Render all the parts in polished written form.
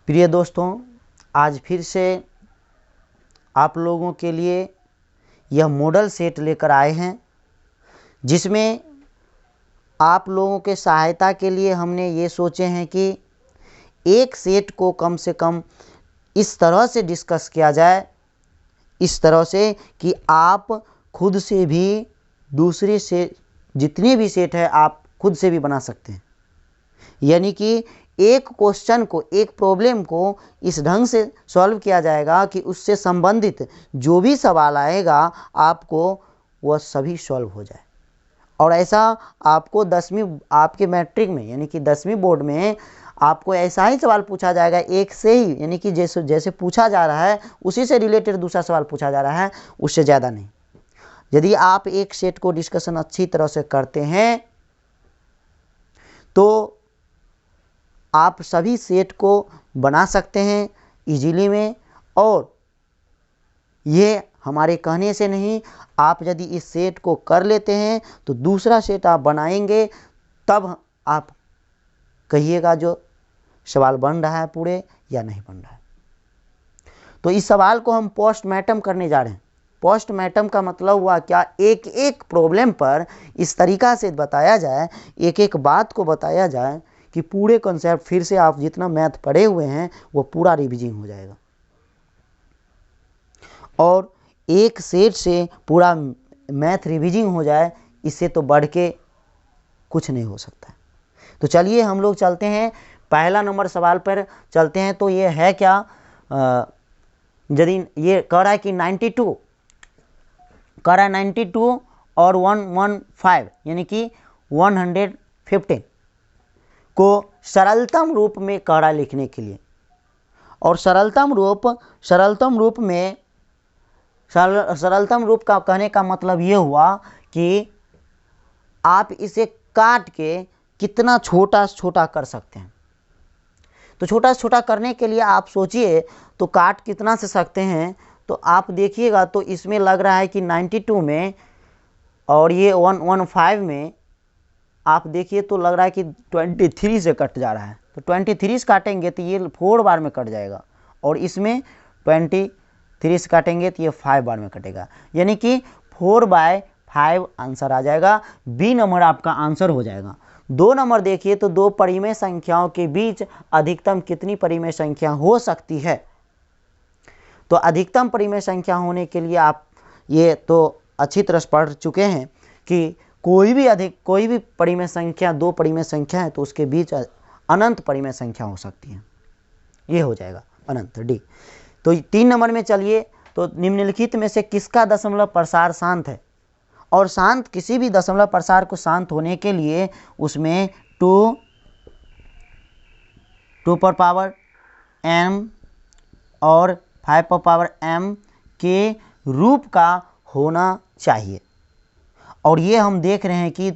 प्रिय दोस्तों, आज फिर से आप लोगों के लिए यह मॉडल सेट लेकर आए हैं, जिसमें आप लोगों के सहायता के लिए हमने ये सोचे हैं कि एक सेट को कम से कम इस तरह से डिस्कस किया जाए, इस तरह से कि आप खुद से भी दूसरे से जितने भी सेट है आप खुद से भी बना सकते हैं। यानी कि एक क्वेश्चन को, एक प्रॉब्लम को इस ढंग से सॉल्व किया जाएगा कि उससे संबंधित जो भी सवाल आएगा आपको वह सभी सॉल्व हो जाए। और ऐसा आपको 10वीं आपके मैट्रिक में यानी कि 10वीं बोर्ड में आपको ऐसा ही सवाल पूछा जाएगा, एक से ही, यानी कि जैसे पूछा जा रहा है उसी से रिलेटेड दूसरा सवाल पूछा जा रहा है, उससे ज़्यादा नहीं। यदि आप एक सेट को डिस्कशन अच्छी तरह से करते हैं तो आप सभी सेट को बना सकते हैं इजीली में। और ये हमारे कहने से नहीं, आप यदि इस सेट को कर लेते हैं तो दूसरा सेट आप बनाएंगे, तब आप कहिएगा जो सवाल बन रहा है पूरे या नहीं बन रहा है। तो इस सवाल को हम पोस्टमार्टम करने जा रहे हैं। पोस्टमार्टम का मतलब हुआ क्या, एक एक प्रॉब्लम पर इस तरीक़ा से बताया जाए, एक एक बात को बताया जाए कि पूरे कॉन्सेप्ट फिर से आप जितना मैथ पढ़े हुए हैं वो पूरा रिविजन हो जाएगा। और एक सेट से पूरा मैथ रिविजन हो जाए, इससे तो बढ़ के कुछ नहीं हो सकता। तो चलिए हम लोग चलते हैं पहला नंबर सवाल पर चलते हैं। तो ये है क्या, यदि ये कह रहा है कि 92 कह रहा है 92 और 115 यानी कि 115 को सरलतम रूप में कह रहा लिखने के लिए। और सरलतम रूप का कहने का मतलब ये हुआ कि आप इसे काट के कितना छोटा से छोटा कर सकते हैं। तो छोटा से छोटा करने के लिए आप सोचिए तो काट कितना से सकते हैं। तो आप देखिएगा तो इसमें लग रहा है कि 92 में और ये 115 में आप देखिए तो लग रहा है कि 23 से कट जा रहा है। तो 23 से काटेंगे तो ये 4 बार में कट जाएगा, और इसमें 23 से काटेंगे तो ये 5 बार में कटेगा, यानी कि 4/5 आंसर आ जाएगा। बी नंबर आपका आंसर हो जाएगा। 2 नंबर देखिए तो दो परिमेय संख्याओं के बीच अधिकतम कितनी परिमेय संख्या हो सकती है। तो अधिकतम परिमेय संख्या होने के लिए आप ये तो अच्छी तरह से पढ़ चुके हैं कि कोई भी परिमेय संख्या, 2 परिमेय संख्या है तो उसके बीच अनंत परिमेय संख्या हो सकती है। ये हो जाएगा अनंत, डी। तो 3 नंबर में चलिए, तो निम्नलिखित में से किसका दशमलव प्रसार शांत है। और शांत, किसी भी दशमलव प्रसार को शांत होने के लिए उसमें 2 पर पावर m और 5 पर पावर m के रूप का होना चाहिए। और ये हम देख रहे हैं कि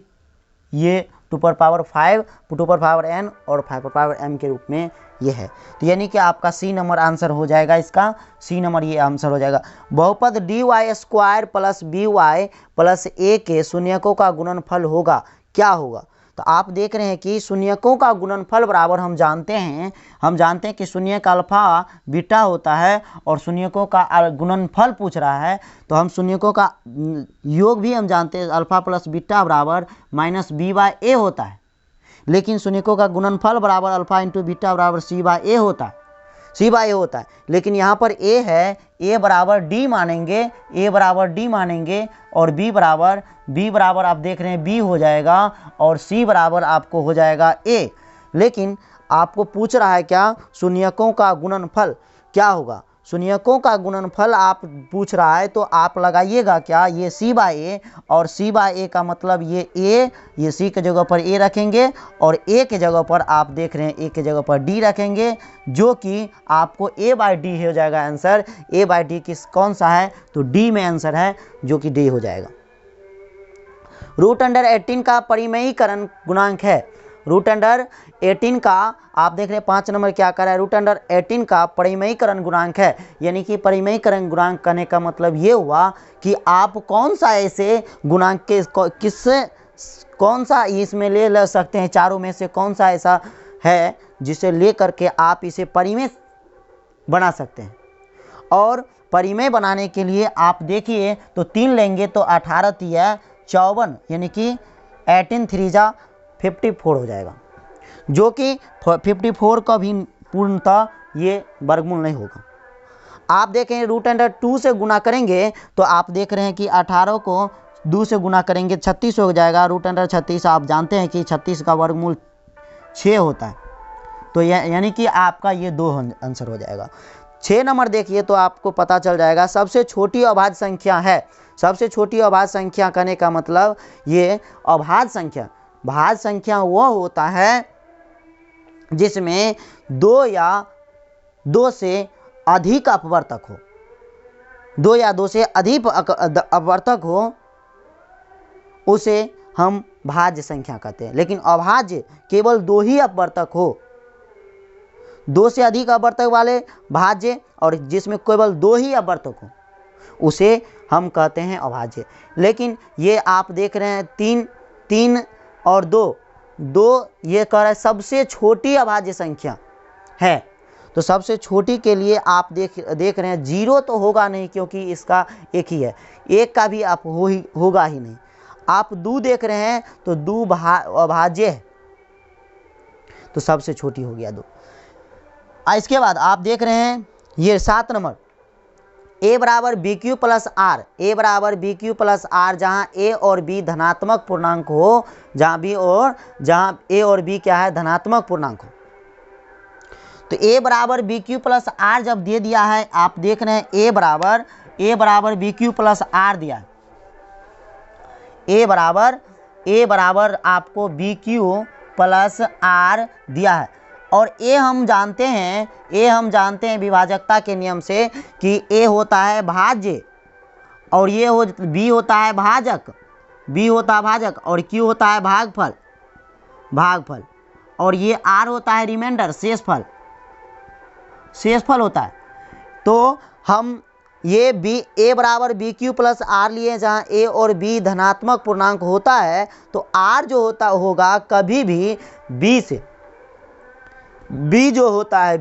ये 2 पर पावर 5, 2 पर पावर n और 5 पर पावर m के रूप में ये है। तो यानी कि आपका सी नंबर आंसर हो जाएगा, इसका सी नंबर ये आंसर हो जाएगा। बहुपद dy² plus by plus a के शून्यकों का गुणनफल होगा, क्या होगा। तो आप देख रहे हैं कि शून्यकों का गुणनफल बराबर हम जानते हैं कि शून्यक अल्फा बीटा होता है, और शून्यकों का गुणनफल पूछ रहा है तो हम शून्यकों का योग भी हम जानते हैं, अल्फा प्लस बीटा बराबर -b/a होता है। लेकिन शून्यकों का गुणनफल बराबर अल्फा इंटू बीटा बराबर c/a होता है। लेकिन यहाँ पर a है, a बराबर d मानेंगे, और b बराबर आप देख रहे हैं b हो जाएगा, और c बराबर आपको हो जाएगा a। लेकिन आपको पूछ रहा है क्या, शून्यकों का गुणनफल क्या होगा। शून्यकों का गुणनफल आप पूछ रहा है तो आप लगाइएगा क्या, ये c/a, और c/a का मतलब ये a, ये c के जगह पर a रखेंगे, और a के जगह पर आप देख रहे हैं a के जगह पर d रखेंगे, जो कि आपको a/d हो जाएगा आंसर। a/d किस कौन सा है, तो d में आंसर है, जो कि d हो जाएगा। √18 का परिमेयीकरण गुणांक है। √18 का आप देख रहे हैं 5 नंबर क्या कर रहा है, √18 का परिमेयीकरण गुणांक है। यानी कि परिमेयीकरण गुणांक करने का मतलब ये हुआ कि आप कौन सा ऐसे गुणांक के किससे कौन सा इसमें ले सकते हैं, चारों में से कौन सा ऐसा है जिसे ले करके आप इसे परिमेय बना सकते हैं। और परिमेय बनाने के लिए आप देखिए तो 3 लेंगे तो 18 तिया 54 यानी कि 18 3 जा 54 हो जाएगा, जो कि 54 का भी पूर्णतः ये वर्गमूल नहीं होगा। आप देखें √2 से गुना करेंगे तो आप देख रहे हैं कि 18 को 2 से गुना करेंगे 36 हो जाएगा। √36 आप जानते हैं कि 36 का वर्गमूल 6 होता है, तो यानी कि आपका ये 2 आंसर हो जाएगा। 6 नंबर देखिए तो आपको पता चल जाएगा सबसे छोटी अभाज्य संख्या है। सबसे छोटी अभाज्य संख्या कहने का मतलब ये अभाज्य संख्या, भाज्य संख्या वो होता है जिसमें 2 या 2 से अधिक अपवर्तक हो, 2 या 2 से अधिक अपवर्तक हो, उसे हम भाज्य संख्या कहते हैं। लेकिन अभाज्य केवल 2 ही अपवर्तक हो, 2 से अधिक अपवर्तक वाले भाज्य और जिसमें केवल 2 ही अपवर्तक हो उसे हम कहते हैं अभाज्य। लेकिन ये आप देख रहे हैं 3 और 2 ये कह रहा है सबसे छोटी अभाज्य संख्या है, तो सबसे छोटी के लिए आप देख रहे हैं 0 तो होगा नहीं क्योंकि इसका एक ही है, 1 का भी आप होगा ही नहीं। आप 2 देख रहे हैं तो 2 अभाज्य है, तो सबसे छोटी हो गया 2। इसके बाद आप देख रहे हैं ये 7 नंबर a बराबर BQ प्लस R, a बराबर BQ प्लस R, जहाँ a और b धनात्मक पूर्णांक हो, जहाँ a और b क्या है धनात्मक पूर्णांक हो। तो a बराबर BQ प्लस R जब दे दिया है, आप देख रहे हैं a बराबर BQ प्लस R दिया है, a बराबर आपको BQ प्लस R दिया है। और a हम जानते हैं विभाजकता के नियम से कि a होता है भाज्य और ये b होता है भाजक, और q होता है भागफल और ये r होता है रिमाइंडर शेषफल होता है। तो हम ये a बराबर BQ प्लस R लिए, जहाँ a और b धनात्मक पूर्णांक होता है तो r जो होगा कभी भी b जो होता है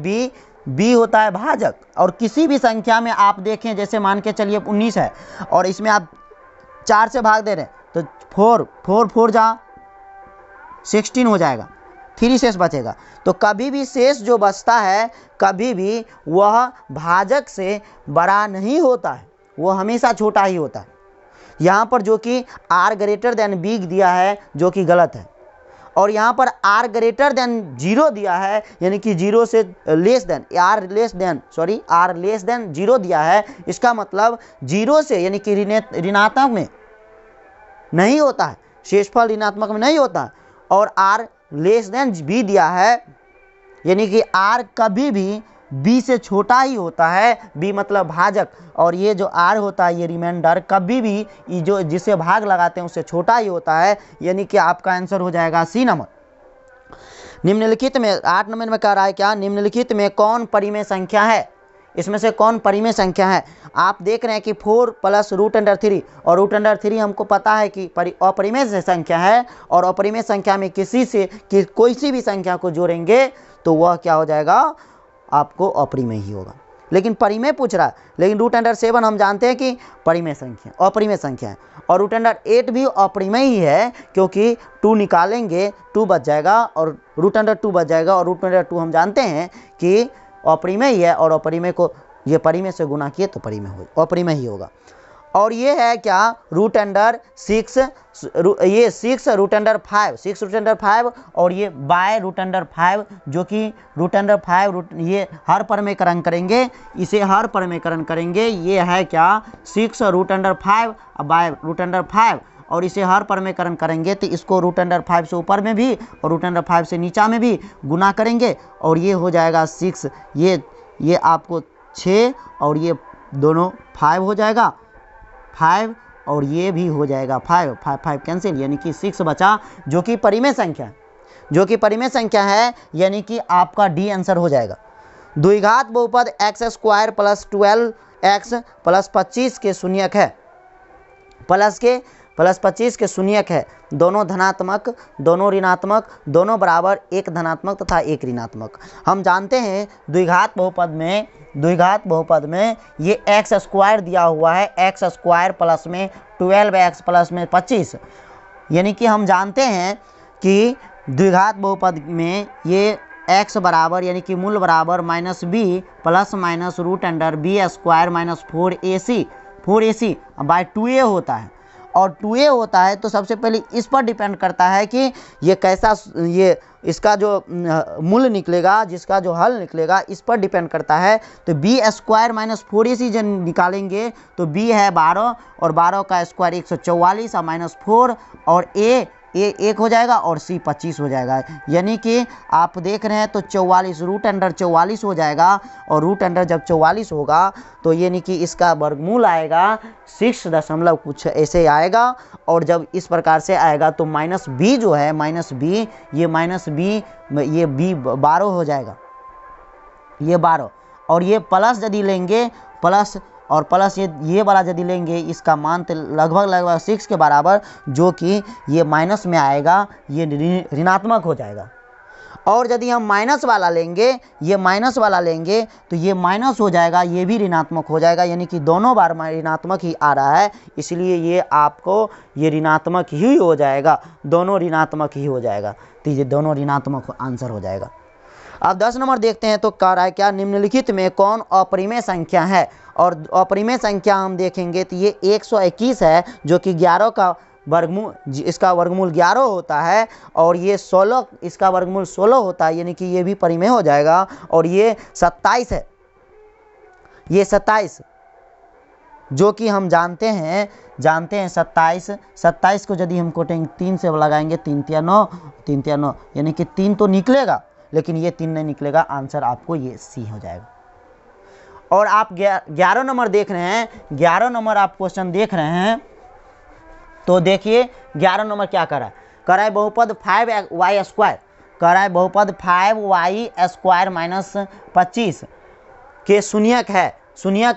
b होता है भाजक। और किसी भी संख्या में आप देखें, जैसे मान के चलिए 19 है और इसमें आप 4 से भाग दे रहे हैं तो 4 जा 16 हो जाएगा, 3 शेष बचेगा। तो कभी भी शेष जो बचता है कभी भी वह भाजक से बड़ा नहीं होता है, वो हमेशा छोटा ही होता है। यहाँ पर जो कि r ग्रेटर देन b दिया है जो कि गलत है, और यहाँ पर r ग्रेटर देन 0 दिया है यानी कि 0 से less than r less than 0 दिया है। इसका मतलब 0 से यानी कि ऋणात्मक में नहीं होता है, शेषफल ऋणात्मक में नहीं होता है। और r लेस देन b दिया है यानी कि r कभी भी b से छोटा ही होता है, b मतलब भाजक, और ये जो r होता है ये रिमाइंडर कभी भी जो जिसे भाग लगाते हैं उससे छोटा ही होता है, यानी कि आपका आंसर हो जाएगा C नंबर। निम्नलिखित में 8 नंबर में कह रहा है क्या, निम्नलिखित में कौन परिमेय संख्या है, इसमें से कौन परिमेय संख्या है। आप देख रहे हैं कि 4 प्लस √3 और √3 हमको पता है कि अपरिमेय संख्या है, और अपरिमेय संख्या में कोई सी भी संख्या को जोड़ेंगे तो वह क्या हो जाएगा, आपको अपरिमेय ही होगा। लेकिन परिमेय पूछ रहा है, लेकिन √7 हम जानते हैं कि अपरिमेय संख्या है, और √8 भी अपरिमेय ही है क्योंकि 2 निकालेंगे 2 बच जाएगा और √2 बच जाएगा, और √2 हम जानते हैं कि अपरिमेय है, और अपरिमेय को ये परिमेय से गुना किए तो अपरिमेय ही होगा। और ये है क्या √6, ये 6√5 और ये बाय √5 जो कि √5 ये हर परमेयकरण करेंगे, इसे हर परमेयकरण करेंगे। ये है क्या 6√5 बाय √5 और इसे हर परमेयकरण करेंगे तो इसको √5 से ऊपर में भी और √5 से नीचा में भी गुना करेंगे और ये हो जाएगा 6, ये आपको 6 और ये दोनों 5 हो जाएगा 5 और ये भी हो जाएगा 5 कैंसिल, यानी कि 6 बचा जो कि परिमेय संख्या है, यानी कि आपका डी आंसर हो जाएगा। द्विघात बहुपद x² प्लस 12x प्लस 25 के शून्यक है, प्लस के +25 के शून्यक है, दोनों धनात्मक, दोनों ऋणात्मक, दोनों बराबर, एक धनात्मक तथा एक ऋणात्मक। हम जानते हैं द्विघात बहुपद में ये एक्स स्क्वायर दिया हुआ है, एक्स स्क्वायर प्लस में 12x प्लस में 25, यानी कि हम जानते हैं कि द्विघात बहुपद में ये x बराबर यानी कि मूल बराबर -b plus minus √b² - 4ac bye 2a होता है। और 2a होता है तो सबसे पहले इस पर डिपेंड करता है कि ये कैसा, ये इसका जो मूल निकलेगा, जिसका जो हल निकलेगा इस पर डिपेंड करता है। तो b² - 4ac जब निकालेंगे तो b है 12 और 12 का स्क्वायर 144 और -4 और a 1 हो जाएगा और c 25 हो जाएगा, यानी कि आप देख रहे हैं तो 44 √44 हो जाएगा। और √, जब 44 होगा तो यानी कि इसका वर्गमूल आएगा 6 दशमलव कुछ ऐसे आएगा। और जब इस प्रकार से आएगा तो -b जो है, -b, ये b 12 हो जाएगा, ये 12। और ये प्लस यदि लेंगे, प्लस और प्लस ये वाला यदि लेंगे, इसका मान तो लगभग 6 के बराबर, जो कि ये माइनस में आएगा, ये ऋणात्मक हो जाएगा। और यदि हम माइनस वाला लेंगे, ये माइनस वाला लेंगे तो ये माइनस हो जाएगा, ये भी ऋणात्मक हो जाएगा, यानी कि दोनों बार ऋणात्मक ही आ रहा है, इसलिए ये आपको ये ऋणात्मक ही हो जाएगा, दोनों ऋणात्मक ही हो जाएगा। तो ये दोनों ऋणात्मक आंसर हो जाएगा। अब 10 नंबर देखते हैं तो कह रहा है क्या, निम्नलिखित में कौन अपरिमेय संख्या है। और अपरिमेय संख्या हम देखेंगे तो ये 121 है, जो कि 11 का वर्गमूल, इसका वर्गमूल 11 होता है। और ये 16, इसका वर्गमूल 16 होता है, यानी कि ये भी परिमेय हो जाएगा। और ये 27 है, ये 27, जो कि हम जानते हैं 27 को यदि हम कोटेंगे 3 से लगाएंगे, 3 तिया 9, 3 तिया 9, यानी कि 3 तो निकलेगा, लेकिन ये 3 नहीं निकलेगा, आंसर आपको ये सी हो जाएगा। और आप 11 नंबर देख रहे हैं, 11 नंबर आप क्वेश्चन देख रहे हैं तो देखिए 11 नंबर क्या कर रहा है, बहुपद 5y², कर रहा है बहुपद 5y² - 25 के शून्यक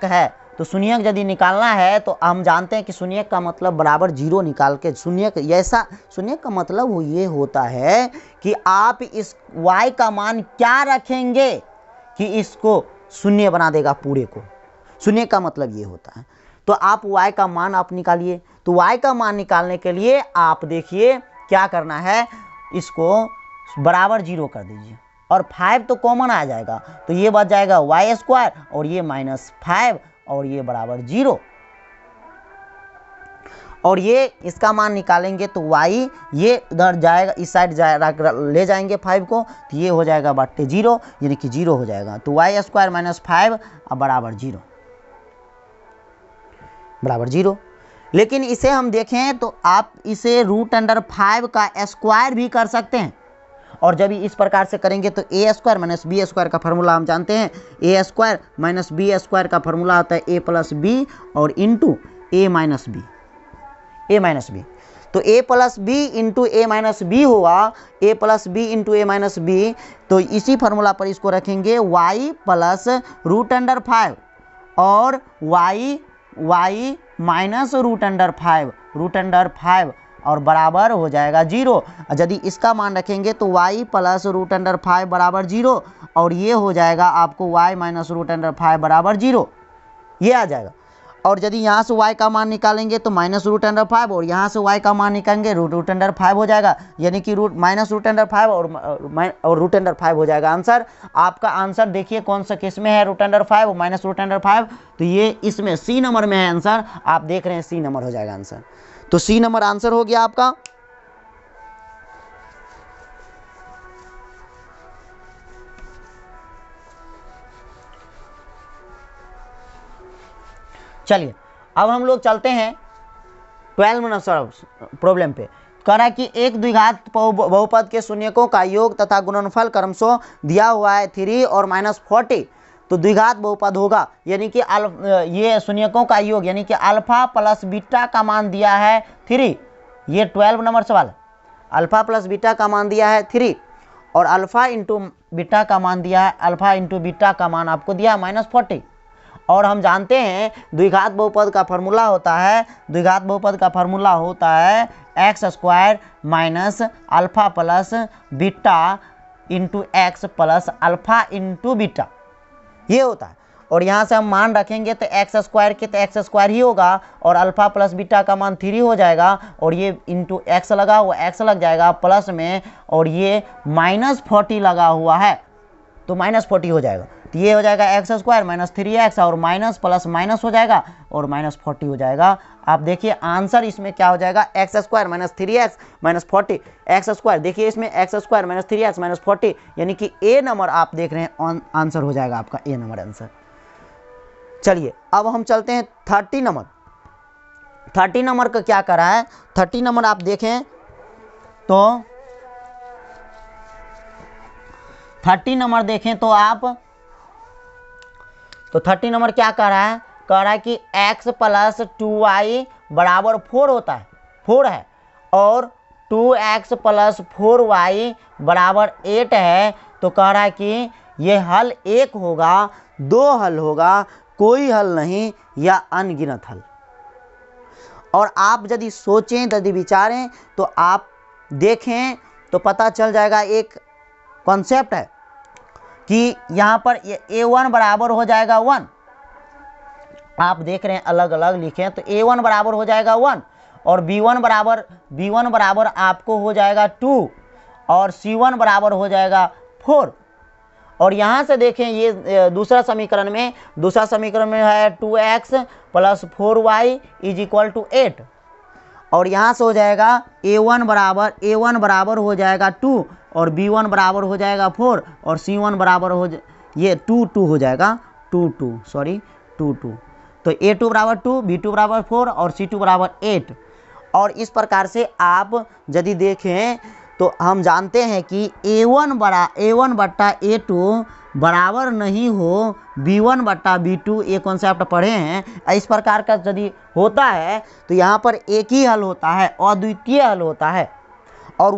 है। तो शून्यक यदि निकालना है तो हम जानते हैं कि शून्यक का मतलब बराबर 0 निकाल के, शून्यक का मतलब ये होता है कि आप इस y का मान क्या रखेंगे कि इसको शून्य बना देगा पूरे को, शून्य का मतलब ये होता है। तो आप y का मान आप निकालिए, तो y का मान निकालने के लिए आप देखिए क्या करना है, इसको बराबर 0 कर दीजिए और 5 तो कॉमन आ जाएगा, तो ये बच जाएगा y² और ये -5 और ये बराबर 0। और ये इसका मान निकालेंगे तो y ये इधर जाएगा, इस साइड ले जाएंगे 5 को, तो ये हो जाएगा बट्टे 0, यानी कि 0 हो जाएगा। तो y² - 5 बराबर 0, बराबर 0। लेकिन इसे हम देखें तो आप इसे √5 का स्क्वायर भी कर सकते हैं। और जब इस प्रकार से करेंगे तो a² - b² का फार्मूला हम जानते हैं, a² - b² का फार्मूला होता है a + b और इंटू a - b, तो a + b into a - b हुआ, a + b into a - b। तो इसी फार्मूला पर इसको रखेंगे y प्लस √5 और y माइनस √5 और बराबर हो जाएगा 0। यदि इसका मान रखेंगे तो y प्लस √5 बराबर 0 और ये हो जाएगा आपको y माइनस √5 बराबर 0, ये आ जाएगा। और यदि यहाँ से y का मान निकालेंगे तो माइनस √5 और यहाँ से y का मान निकालेंगे √5 हो जाएगा, यानी कि माइनस √5 और √5 हो जाएगा आंसर। आपका आंसर देखिए कौन सा केस में है, √5 और माइनस √5, तो ये इसमें सी नंबर में है आंसर। आप देख रहे हैं सी नंबर हो जाएगा आंसर, तो सी नंबर आंसर हो गया आपका। चलिए अब हम लोग चलते हैं 12 नंबर प्रॉब्लम पे। कह रहा है कि एक द्विघात बहुपद के शून्यकों का योग तथा गुणनफल क्रमशः दिया हुआ है 3 और -40, तो द्विघात बहुपद होगा, यानी कि ये शून्यकों का योग, यानी कि अल्फा प्लस बीटा का मान दिया है 3, ये 12 नंबर सवाल, अल्फा प्लस बीटा का मान दिया है 3 और अल्फा इंटू बीटा का मान दिया है, अल्फा इंटू बीटा का मान आपको दिया है -40। और हम जानते हैं द्विघात बहुपद का फॉर्मूला होता है, द्विघात बहुपद का फॉर्मूला होता है x square minus alpha plus beta into x plus alpha into beta, ये होता है। और यहाँ से हम मान रखेंगे तो एक्स स्क्वायर के तो एक्स स्क्वायर ही होगा और अल्फा प्लस बीटा का मान 3 हो जाएगा और ये इंटू एक्स लगा हुआ एक्स लग जाएगा प्लस में, और ये -40 लगा हुआ है तो -40 हो जाएगा। तो ये हो जाएगा एक्स स्क्वायर माइनस 3x और माइनस प्लस माइनस हो जाएगा और -40 हो जाएगा। आप देखिए आंसर इसमें क्या हो जाएगा, x square minus 3x minus 40 x square, देखिए इसमें x square minus 3x minus 40 यानी कि ए नंबर आप देख रहे हैं आंसर हो जाएगा आपका ए नंबर आंसर। चलिए अब हम चलते हैं 30 नंबर। 30 नंबर का क्या करा है, 30 नंबर आप देखें तो 30 नंबर देखें तो आप तो 30 नंबर क्या कह रहा है, कह रहा है कि x प्लस 2y बराबर 4 होता है, 4 है और 2x प्लस 4y बराबर 8 है। तो कह रहा है कि ये हल 1 होगा, 2 हल होगा, कोई हल नहीं या अनगिनत हल। और आप यदि सोचें यदि विचारें तो आप देखें तो पता चल जाएगा, एक कॉन्सेप्ट है कि यहाँ पर ये a1 बराबर हो जाएगा 1, आप देख रहे हैं अलग अलग लिखे तो a1 बराबर हो जाएगा 1 और b1 बराबर आपको हो जाएगा 2 और c1 बराबर हो जाएगा 4। और यहाँ से देखें ये दूसरा समीकरण में है 2x plus 4y is equal to 8 और यहाँ से हो जाएगा a1 बराबर हो जाएगा 2 और b1 बराबर हो जाएगा 4 और c1 बराबर ये 2 हो जाएगा 2 तो a2 बराबर 2, b2 बराबर 4 और c2 बराबर 8। और इस प्रकार से आप यदि देखें तो हम जानते हैं कि a1 बट्टा a2 बराबर नहीं हो b1 बट्टा b2, ये कॉन्सेप्ट पढ़े हैं। इस प्रकार का यदि होता है तो यहाँ पर एक ही हल होता है, अद्वितीय हल होता है और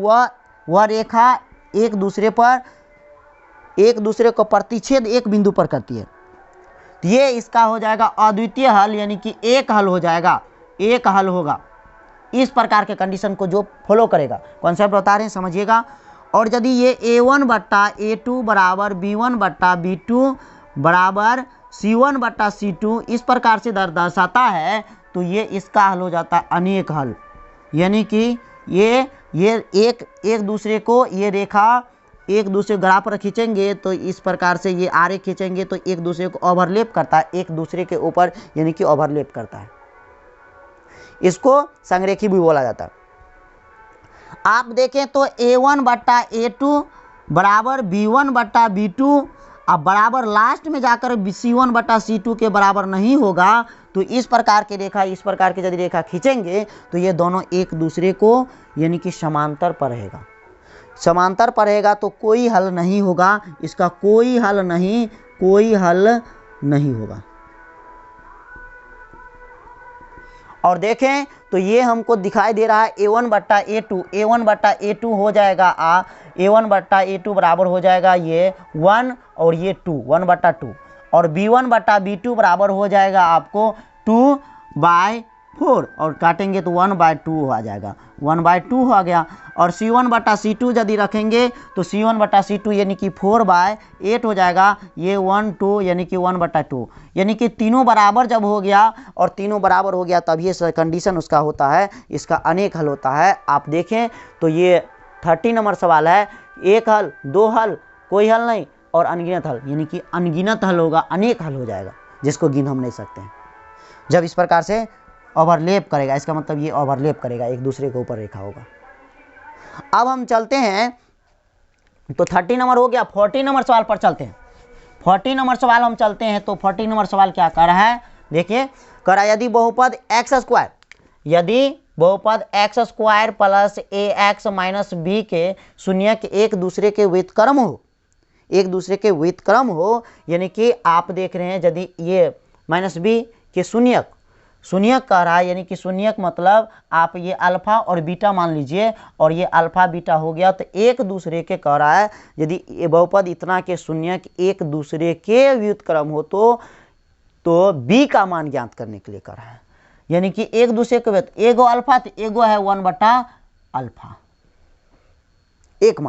वह रेखा एक दूसरे को प्रतिच्छेद एक बिंदु पर करती है। तो ये इसका हो जाएगा अद्वितीय हल, यानी कि एक हल हो जाएगा, एक हल होगा। इस प्रकार के कंडीशन को जो फॉलो करेगा, कॉन्सेप्ट बता रहे हैं समझिएगा। और यदि ये a1 बट्टा a2 बराबर b1 बट्टा b2 बराबर c1 बट्टा c2 इस प्रकार से दर्शाता है तो ये इसका हल हो जाता है अनेक हल, यानी कि ये एक दूसरे को, ये रेखा एक दूसरे ग्राफ पर खींचेंगे तो इस प्रकार से ये आरे खींचेंगे तो एक दूसरे को ओवरलैप करता है, एक दूसरे के ऊपर यानी कि ओवरलैप करता है, इसको संरेखी भी बोला जाता है। आप देखें तो a1 बट्टा a2 बराबर b1 बट्टा b2 अब बराबर लास्ट में जाकर c1 बट्टा c2 के बराबर नहीं होगा। तो इस प्रकार की यदि रेखा खींचेंगे तो ये दोनों एक दूसरे को यानी कि समांतर पर रहेगा तो कोई हल नहीं होगा, इसका कोई हल नहीं होगा। और देखें तो ये हमको दिखाई दे रहा है a1 बट्टा a2 हो जाएगा a1 बट्टा a2 बराबर हो जाएगा ये 1 और ये 1 बट्टा 2 और b1 बट्टा b2 बराबर हो जाएगा आपको 2/4 और काटेंगे तो 1/2 आ जाएगा, 1/2 हो गया। और c1 बट्टा c2 यदि रखेंगे तो c1 बट्टा c2 यानी कि 4/8 हो जाएगा, ये 1 2 यानी कि 1/2 यानी कि तीनों बराबर जब हो गया और तीनों बराबर हो गया तब ये कंडीशन उसका होता है, इसका अनेक हल होता है। आप देखें तो ये 30 नंबर सवाल है, एक हल, दो हल, कोई हल नहीं और अनगिनत हल, यानी कि अनगिनत हल होगा, अनेक हल हो जाएगा जिसको गिन हम नहीं सकते हैं। जब इस प्रकार से ओवरलैप करेगा, इसका मतलब ये ओवरलैप करेगा, एक दूसरे के ऊपर रेखा होगा। अब हम चलते हैं तो 30 नंबर हो गया, 40 नंबर सवाल पर चलते हैं। 40 नंबर सवाल हम चलते हैं तो 40 नंबर सवाल क्या कर रहा है, देखिए कर रहा है यदि बहुपद x square plus ax minus b के शून्यक एक दूसरे के व्युत्क्रम हो, यानी कि आप देख रहे हैं यदि ये माइनस b के शून्यक कह रहा है, यानी कि शून्यक मतलब आप ये अल्फा और बीटा मान लीजिए और ये अल्फा बीटा हो गया तो एक दूसरे के कह रहा है यदि ये बहुपद इतना के शून्यक एक दूसरे के व्युत्क्रम हो तो तो बी का मान ज्ञात करने के लिए कर रहा है, यानी कि एक दूसरे के व्यक्त, एगो अल्फा तो एगो है 1/अल्फा, एक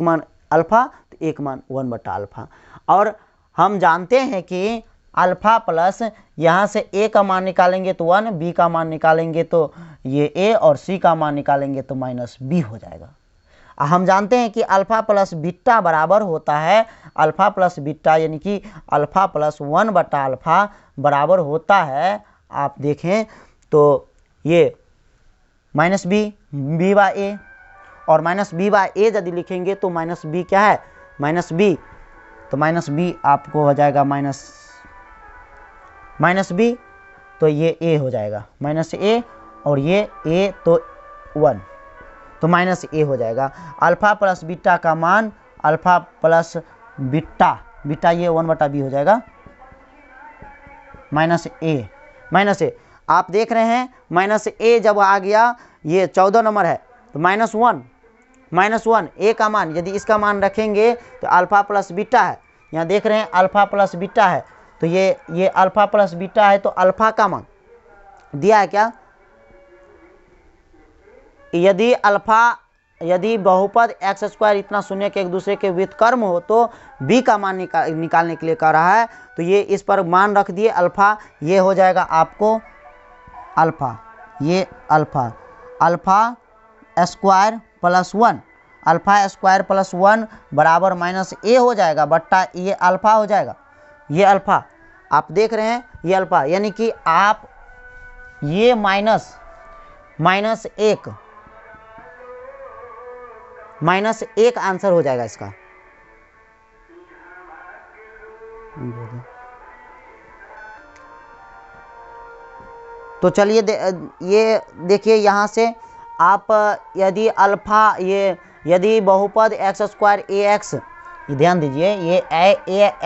मान अल्फा तो एक मान 1/अल्फा। और हम जानते हैं कि अल्फा प्लस यहाँ से ए का मान निकालेंगे तो 1, बी का मान निकालेंगे तो ये ए, और सी का मान निकालेंगे तो -b हो जाएगा। हम जानते हैं कि अल्फा प्लस बीटा बराबर होता है अल्फा प्लस बीटा, यानी कि अल्फा प्लस 1/अल्फा बराबर होता है, आप देखें तो ये -b/a, और -b/a यदि लिखेंगे तो -b क्या है, -b, तो -b आपको हो जाएगा -b, तो ये a हो जाएगा -a, और ये a तो 1, तो -a हो जाएगा। अल्फा प्लस बीटा का मान, अल्फा प्लस बीटा ये 1/b हो जाएगा -a। आप देख रहे हैं -a जब आ गया, ये 14 नंबर है, तो -1 a का मान, यदि इसका मान रखेंगे तो अल्फा प्लस बीटा है, यहाँ देख रहे हैं अल्फा प्लस बीटा है, तो ये अल्फा प्लस बीटा है, तो अल्फा का मान दिया है क्या, यदि बहुपद x² इतना शून्य के एक दूसरे के व्युत्क्रम हो तो b का मान निकालने के लिए कह रहा है। तो ये इस पर मान रख दिए अल्फा, ये हो जाएगा आपको अल्फा, ये alpha square plus 1, alpha square plus 1 बराबर -a हो जाएगा, बट्टा ये अल्फा हो जाएगा, ये अल्फा आप देख रहे हैं, ये अल्फा, यानी कि आप ये -1 आंसर हो जाएगा इसका। तो चलिए ये देखिए, यहाँ से आप यदि अल्फा, यदि बहुपद x² ax, ध्यान दीजिए, ये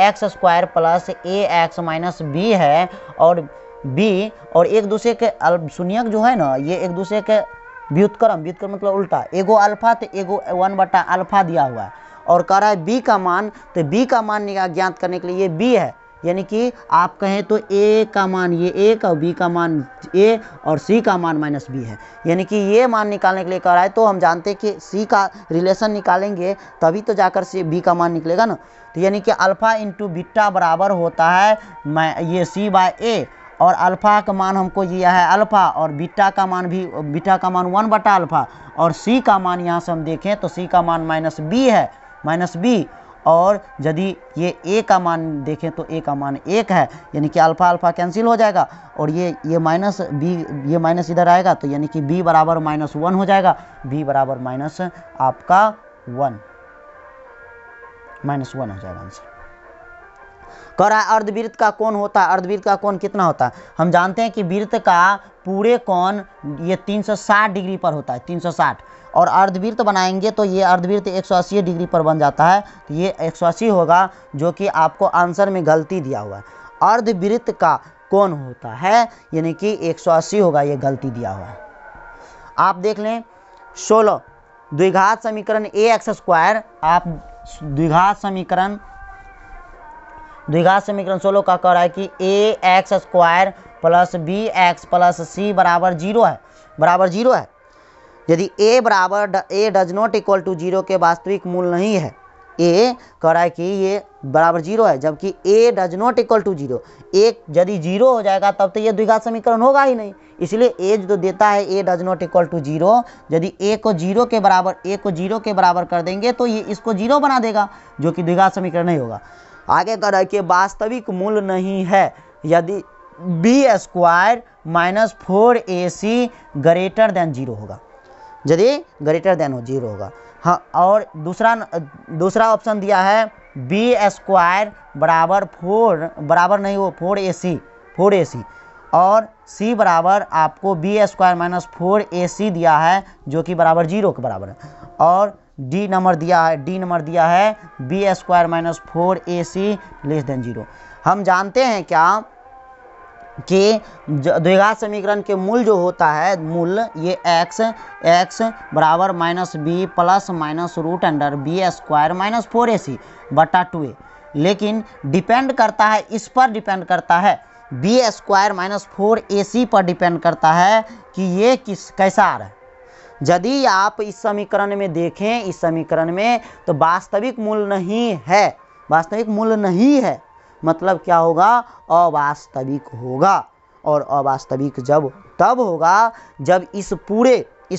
x² plus ax minus b है, और b और एक दूसरे के शून्यक जो है ना, ये एक दूसरे के व्युत्क्रम मतलब उल्टा, एगो अल्फा तो एगो 1/अल्फा दिया हुआ है, और कह रहा है b का मान, तो b का मान ज्ञात करने के लिए ये b है, यानी कि आप कहें तो a का मान ये 1 और b का मान a और c का मान -b है, यानी कि ये मान निकालने के लिए कह रहा है। तो हम जानते हैं कि c का रिलेशन निकालेंगे तभी तो जाकर से b का मान निकलेगा ना, तो यानी कि अल्फा इंटू बीटा बराबर होता है ये c/a, और अल्फा का मान हमको दिया है अल्फा, और बीटा का मान 1/अल्फा, और c का मान यहाँ से हम देखें तो c का मान -b है, -b, और यदि ये a का मान देखें तो a का मान 1 है, यानी कि अल्फा कैंसिल हो जाएगा, और ये माइनस b, ये माइनस इधर आएगा, तो यानी कि b बराबर -1 हो जाएगा, b बराबर आपका 1 हो जाएगा आंसर। कह रहा है अर्धवृत्त का कोण होता है, अर्धवृत्त का कोण कितना होता है, हम जानते हैं कि वृत्त का पूरे कोण ये 360 डिग्री पर होता है, 360, और अर्धवृत्त बनाएंगे तो ये अर्धवृत्त 180 डिग्री पर बन जाता है, तो ये 180 होगा, जो कि आपको आंसर में गलती दिया हुआ है। अर्धवृत्त का कोण होता है यानी कि 180 होगा, ये गलती दिया हुआ है। आप देख लें 16 द्विघात समीकरण ax², आप द्विघात समीकरण 16 का कह रहा है कि ax² plus bx plus c बराबर 0 है, यदि a does not equal to 0 के वास्तविक मूल नहीं है, a कह रहा है कि ये बराबर 0 है, जबकि a does not equal to 0, एक यदि 0 हो जाएगा तब तो ये द्विघात समीकरण होगा ही नहीं, इसलिए a जो देता है a does not equal to 0, यदि a को 0 के बराबर कर देंगे तो ये इसको 0 बना देगा, जो कि द्विघात समीकरण नहीं होगा। आगे कह रहा है कि वास्तविक मूल नहीं है यदि b² minus 4ac greater than 0 होगा, यदि ग्रेटर देन 0 होगा। हाँ, और दूसरा ऑप्शन दिया है b² बराबर 4ac, और c बराबर आपको b² माइनस 4ac दिया है, जो कि बराबर 0 के बराबर है, और डी नंबर दिया है b² minus 4ac less than 0। हम जानते हैं क्या कि द्विघात समीकरण के मूल जो होता है, मूल ये x बराबर -b plus minus root under b² minus 4ac बटा 2a, लेकिन डिपेंड करता है, इस पर डिपेंड करता है, बी स्क्वायर माइनस 4ac पर डिपेंड करता है कि ये कैसा आ रहा है। यदि आप इस समीकरण में देखें, इस समीकरण में तो वास्तविक मूल नहीं है, वास्तविक मूल नहीं है, मतलब क्या होगा, अवास्तविक होगा। और अवास्तविक जब तब होगा जब इस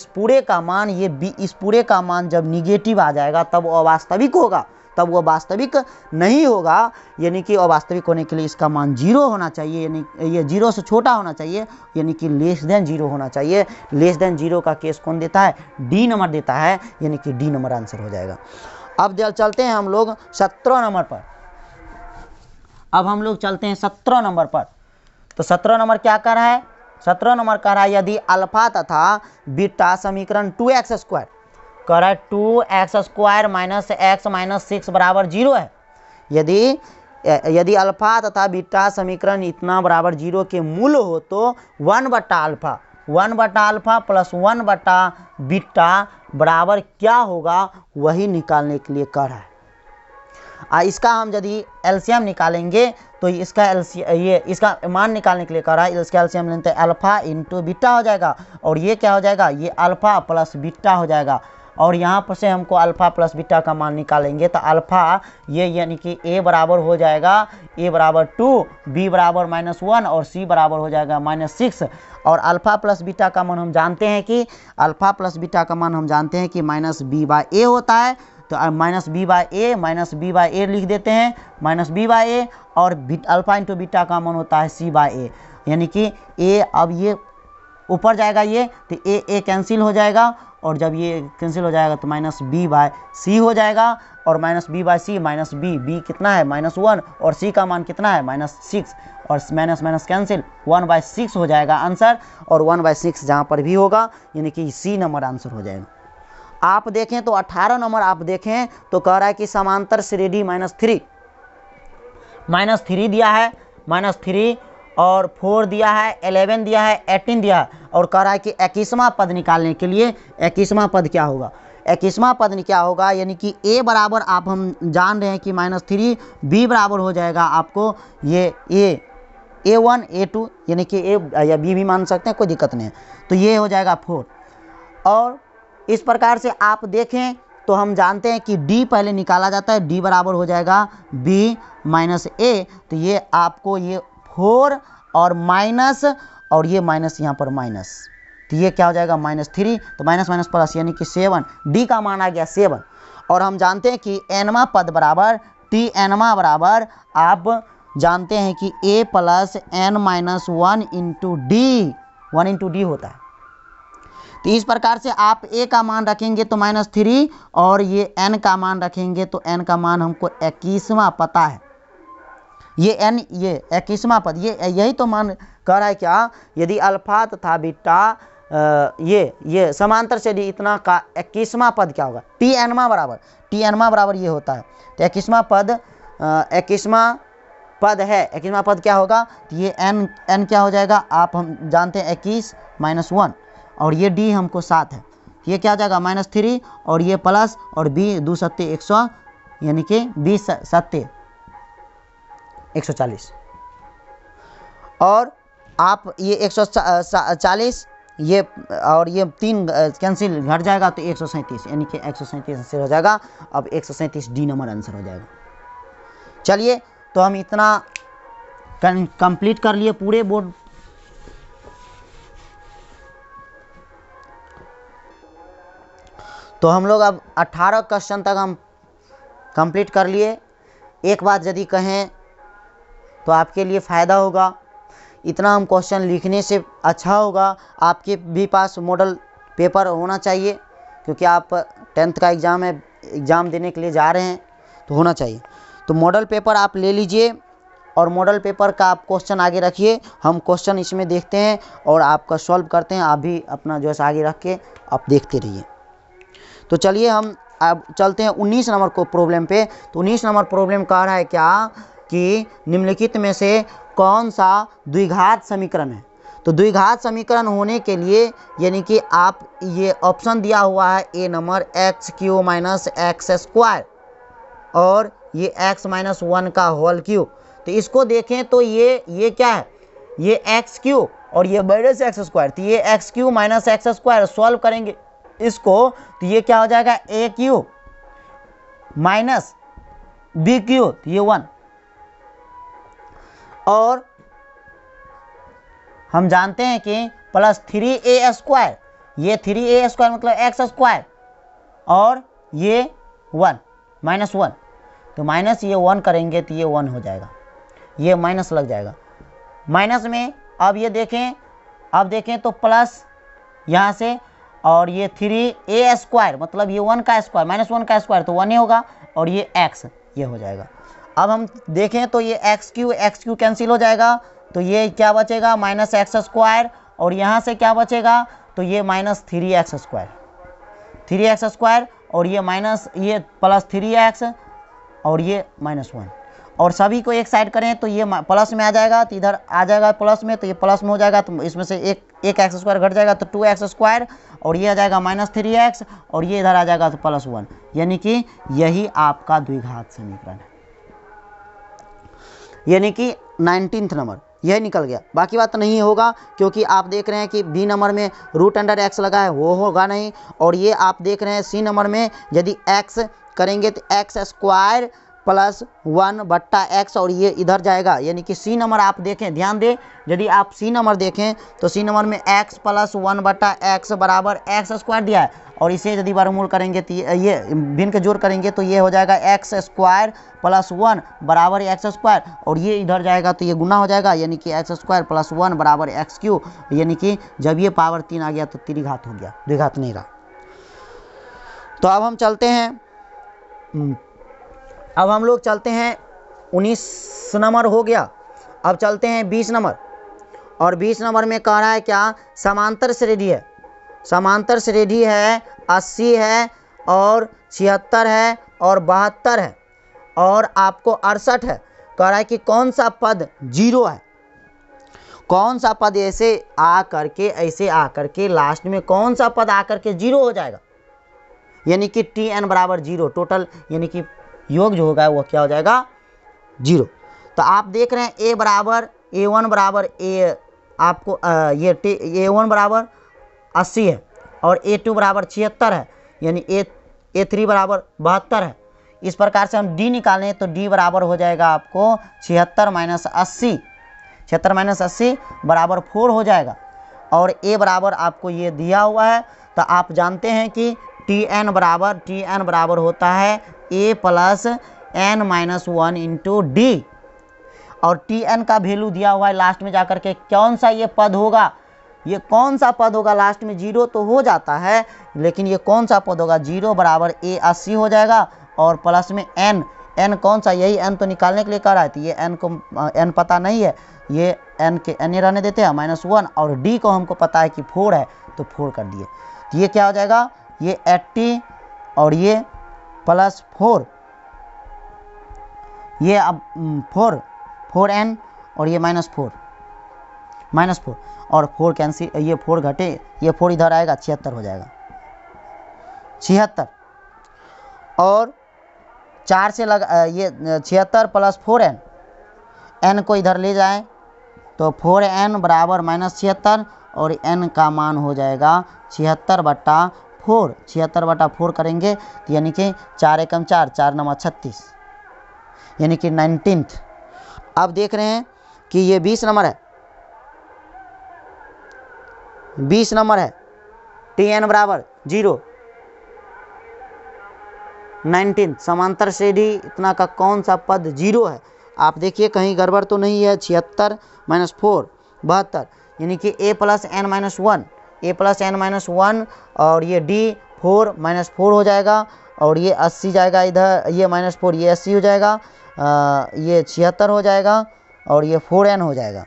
पूरे का मान, ये बी, इस पूरे का मान जब निगेटिव आ जाएगा तब अवास्तविक होगा, तब वो वास्तविक नहीं होगा। यानी कि अवास्तविक होने के लिए इसका मान 0 होना चाहिए, यानी ये 0 से छोटा होना चाहिए, यानी कि लेस देन 0 होना चाहिए। लेस देन 0 का केस कौन देता है, डी नंबर देता है, यानी कि डी नंबर आंसर हो जाएगा। अब चलते हैं हम लोग 17 नंबर पर। अब हम लोग चलते हैं 17 नंबर पर। तो 17 नंबर क्या कर रहा है, 17 नंबर कह रहा है यदि अल्फा तथा बीटा समीकरण 2x² कह रहा है 2x² माइनस x माइनस 6 बराबर 0 है। यदि अल्फा तथा बीटा समीकरण इतना बराबर 0 के मूल हो तो 1/अल्फा प्लस 1/बीटा बराबर क्या होगा, वही निकालने के लिए कह रहा है। इसका हम यदि एलसीएम निकालेंगे तो इसका मान निकालने के लिए कह रहा है, इसका एलसीएम लेते हैं अल्फा इंटू बीटा हो जाएगा, और ये क्या हो जाएगा, ये अल्फा प्लस बीटा हो जाएगा। और यहाँ पर से हमको अल्फा प्लस बीटा का मान निकालेंगे तो अल्फा ये यानी कि a बराबर हो जाएगा, a बराबर 2, b बराबर -1 और c बराबर हो जाएगा -6। और अल्फा प्लस बीटा का मान हम जानते हैं कि -b/a होता है, तो -b/a लिख देते हैं, -b/a, और अल्फा इंटू बीटा का मान होता है c/a, यानी कि a, अब ये ऊपर जाएगा ये तो a कैंसिल हो जाएगा, और जब ये कैंसिल हो जाएगा तो -b/c हो जाएगा, और -b/c -b कितना है -1, और c का मान कितना है -6, और माइनस कैंसिल 1/6 हो जाएगा आंसर, और 1/6 जहाँ पर भी होगा यानी कि c नंबर आंसर हो जाएगा। आप देखें तो 18 नंबर आप देखें तो कह रहा है कि समांतर श्रेणी -3 दिया है, -3 और 4 दिया है, 11 दिया है, 18 दिया है, और कह रहा है कि 21वां पद निकालने के लिए 21वां पद क्या होगा, 21वां पद क्या होगा, यानी कि a बराबर आप हम जान रहे हैं कि -3, b बराबर हो जाएगा आपको ये a1 a2, यानी कि a या b भी मान सकते हैं, कोई दिक्कत नहीं है, तो ये हो जाएगा 4। और इस प्रकार से आप देखें तो हम जानते हैं कि d पहले निकाला जाता है, d बराबर हो जाएगा b माइनस a, तो ये आपको ये 4 और माइनस, और ये माइनस यहाँ पर माइनस, तो ये क्या हो जाएगा -3, तो माइनस प्लस यानी कि 7, d का मान आ गया 7। और हम जानते हैं कि nवां पद बराबर tnवां बराबर आप जानते हैं कि a plus n minus 1 into D होता है। तो इस प्रकार से आप a का मान रखेंगे तो -3, और ये n का मान रखेंगे तो n का मान हमको 21वां पता है, ये n ये 21वां पद, ये यही तो मान कह रहा है क्या, यदि अल्फा तथा बीटा ये समांतर श्रेणी इतना का 21वां पद क्या होगा, tnवां बराबर ये होता है। तो 21वां पद है, 21वां पद क्या होगा, तो ये n क्या हो जाएगा, आप हम जानते हैं 21 माइनस 1, और ये d हमको 7 है, ये क्या हो जाएगा -3, और ये प्लस, और b 2 सत्ते 100, यानी कि 20 सत्ते 140, और आप ये 140 ये, और ये 3 कैंसिल घट जाएगा तो 137, यानी कि 137 आंसर हो जाएगा। अब 137 डी नंबर आंसर हो जाएगा। चलिए, तो हम इतना कंप्लीट कर लिए पूरे बोर्ड। तो हम लोग अब 18 क्वेश्चन तक हम कंप्लीट कर लिए। एक बात यदि कहें तो आपके लिए फ़ायदा होगा, इतना हम क्वेश्चन लिखने से अच्छा होगा आपके भी पास मॉडल पेपर होना चाहिए, क्योंकि आप 10th का एग्ज़ाम देने के लिए जा रहे हैं तो होना चाहिए। तो मॉडल पेपर आप ले लीजिए, और मॉडल पेपर का आप क्वेश्चन आगे रखिए, हम क्वेश्चन इसमें देखते हैं और आपका सॉल्व करते हैं। आप भी अपना जो है आगे रख के आप देखते रहिए। तो चलिए हम अब चलते हैं 19 नंबर को प्रॉब्लम पे। तो 19 नंबर प्रॉब्लम कह रहा है क्या कि निम्नलिखित में से कौन सा द्विघात समीकरण है। तो द्विघात समीकरण होने के लिए यानी कि आप ये ऑप्शन दिया हुआ है ए नंबर x³ माइनस x² और ये x माइनस 1 का होल क्यूब। तो इसको देखें तो ये क्या है, ये एक्स क्यू और ये माइनस एक्स स्क्वायर, तो ये x Q minus x square solve करेंगे इसको, तो ये क्या हो जाएगा ए क्यू माइनस बी क्यू, तो ये 1। और हम जानते हैं कि प्लस 3a स्क्वायर, ये 3a स्क्वायर मतलब एक्स स्क्वायर, और ये 1 माइनस 1, तो माइनस ये 1 करेंगे तो ये 1 हो जाएगा, ये माइनस लग जाएगा माइनस में। अब ये देखें, अब देखें तो प्लस यहाँ से, और ये 3a स्क्वायर मतलब ये 1 का स्क्वायर माइनस 1 का स्क्वायर तो 1 ही होगा, और ये x ये हो जाएगा। अब हम देखें तो ये एक्स क्यू कैंसिल हो जाएगा, तो ये क्या बचेगा माइनस एक्स स्क्वायर, और यहाँ से क्या बचेगा तो ये माइनस 3x स्क्वायर, और ये माइनस ये प्लस 3x और ये माइनस 1, और सभी को एक साइड करें तो ये प्लस में आ जाएगा, तो इधर आ जाएगा प्लस में, तो ये प्लस में हो जाएगा, तो इसमें से एक एक्स स्क्वायर घट जाएगा तो 2x स्क्वायर, और ये आ जाएगा माइनस 3x, और ये इधर आ जाएगा तो प्लस 1, यानी कि यही आपका द्विघात समीकरण है, यानी कि 19 नंबर यह निकल गया। बाकी बात नहीं होगा, क्योंकि आप देख रहे हैं कि बी नंबर में रूट अंडर एक्स लगा है, वो होगा नहीं, और ये आप देख रहे हैं सी नंबर में यदि एक्स करेंगे तो एक्स स्क्वायर प्लस 1 बट्टा एक्स, और ये इधर जाएगा, यानी कि सी नंबर आप देखें, ध्यान दें, यदि आप सी नंबर देखें तो सी नंबर में एक्स प्लस 1 बट्टा एक्स बराबर एक्स स्क्वायर दिया है, और इसे यदि वर्गमूल करेंगे तो ये भिन्न के जोड़ करेंगे तो ये हो जाएगा एक्स स्क्वायर प्लस 1 बराबर एक्स स्क्वायर, और ये इधर जाएगा तो ये गुना हो जाएगा, यानी कि एक्स स्क्वायर प्लस 1 बराबर एक्स क्यू, यानी कि जब ये पावर 3 आ गया तो त्रिघात हो गया, द्विघात नहीं रहा। तो अब हम चलते हैं, अब हम लोग चलते हैं 19 नंबर हो गया, अब चलते हैं 20 नंबर, और 20 नंबर में कह रहा है क्या समांतर श्रेणी है, समांतर श्रेणी है 80 है और 76 है और 72 है और आपको 68 है। कह रहा है कि कौन सा पद 0 है, कौन सा पद ऐसे आ करके लास्ट में कौन सा पद आ करके 0 हो जाएगा, यानी कि tn बराबर 0, टोटल यानी कि योग जो होगा वो क्या हो जाएगा 0। तो आप देख रहे हैं a बराबर a1 बराबर a आपको ये a1 बराबर 80 है और a2 बराबर 76 है, यानी a3 बराबर 72 है। इस प्रकार से हम d निकालें तो d बराबर हो जाएगा आपको 76 माइनस 80, 76 माइनस 80 बराबर 4 हो जाएगा, और a बराबर आपको ये दिया हुआ है। तो आप जानते हैं कि tn बराबर होता है a plus n minus 1 into D, और tn का वैल्यू दिया हुआ है लास्ट में जाकर के कौन सा ये पद होगा, ये कौन सा पद होगा, लास्ट में 0 तो हो जाता है, लेकिन ये कौन सा पद होगा 0 बराबर a 80 हो जाएगा, और प्लस में n कौन सा, यही n तो निकालने के लिए कह रहा है, तो ये n को n पता नहीं है, ये n के n रहने देते हैं माइनस 1, और d को हमको पता है कि 4 है तो 4 कर दिए, तो ये क्या हो जाएगा ये 80 और ये प्लस 4, ये अब 4n और ये माइनस 4 और 4 कैंसिल, ये 4 घटे, ये 4 इधर आएगा 76 हो जाएगा 76, और 4 से लगा ये 76 प्लस 4n, n को इधर ले जाएं तो 4n बराबर माइनस 76, और n का मान हो जाएगा 76 बट्टा 4, 76 बटा 4 करेंगे तो यानी कि 4 एकम 4, 4 नंबर 36, यानी कि 19th। अब देख रहे हैं कि ये 20 नंबर है, 20 नंबर है tn बराबर 0, 19 समांतर श्रेणी इतना का कौन सा पद 0 है। आप देखिए कहीं गड़बड़ तो नहीं है, 76 माइनस 4 72, यानी कि a प्लस n माइनस 1 और ये d 4 माइनस 4 हो जाएगा, और ये 80 जाएगा इधर, ये माइनस 4 ये 80 हो जाएगा, ये 76 हो जाएगा, और ये 4n हो जाएगा,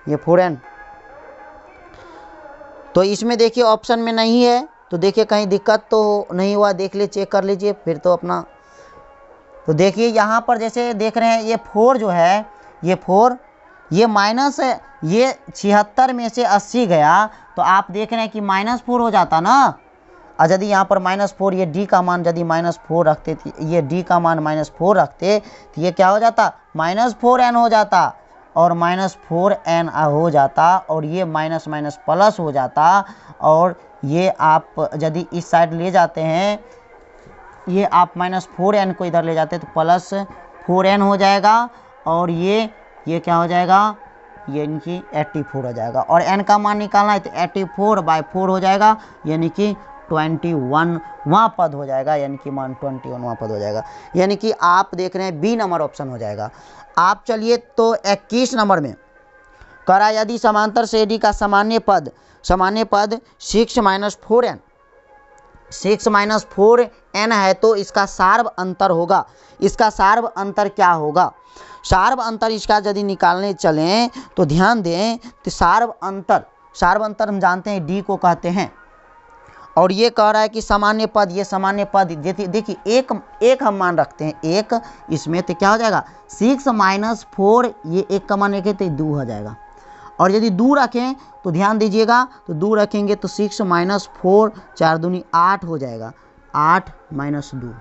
ये 4n। तो इसमें देखिए ऑप्शन में नहीं है, तो देखिए कहीं दिक्कत तो नहीं हुआ, देख लीजिए चेक कर लीजिए फिर तो अपना। तो देखिए यहाँ पर जैसे देख रहे हैं ये 4 जो है, ये 4 ये माइनस, ये 76 में से 80 गया तो आप देख रहे हैं कि माइनस 4 हो जाता ना, और यदि यहाँ पर माइनस 4 ये d का मान यदि माइनस 4 रखते, ये d का मान माइनस 4 रखते तो ये क्या हो जाता माइनस 4n हो जाता, और -4n हो जाता और ये माइनस माइनस प्लस हो जाता। और ये आप यदि इस साइड ले जाते हैं, ये आप -4n को इधर ले जाते हैं तो +4n हो जाएगा। और ये क्या हो जाएगा, ये यानी 84 हो जाएगा। और n का मान निकालना है तो 84/4 हो जाएगा, यानी कि 21वां पद हो जाएगा, यानी कि मान 21वां पद हो जाएगा। यानी कि आप देख रहे हैं बी नंबर ऑप्शन हो जाएगा। आप चलिए तो 21 नंबर में करा, यदि समांतर श्रेणी का सामान्य पद 6 - 4n है तो इसका सार्व अंतर होगा। इसका सार्व अंतर क्या होगा? सार्व अंतर इसका यदि निकालने चलें तो ध्यान दें तो सार्व अंतर हम जानते हैं डी को कहते हैं। और ये कह रहा है कि सामान्य पद, ये सामान्य पद देखिए एक हम मान रखते हैं, एक इसमें तो क्या हो जाएगा 6 - 4, ये एक का मान रखें तो 2 हो जाएगा। और यदि 2 रखें तो ध्यान दीजिएगा, तो 2 रखेंगे तो 6 - 4, 4 दूनी 8 हो जाएगा, 8 - 2।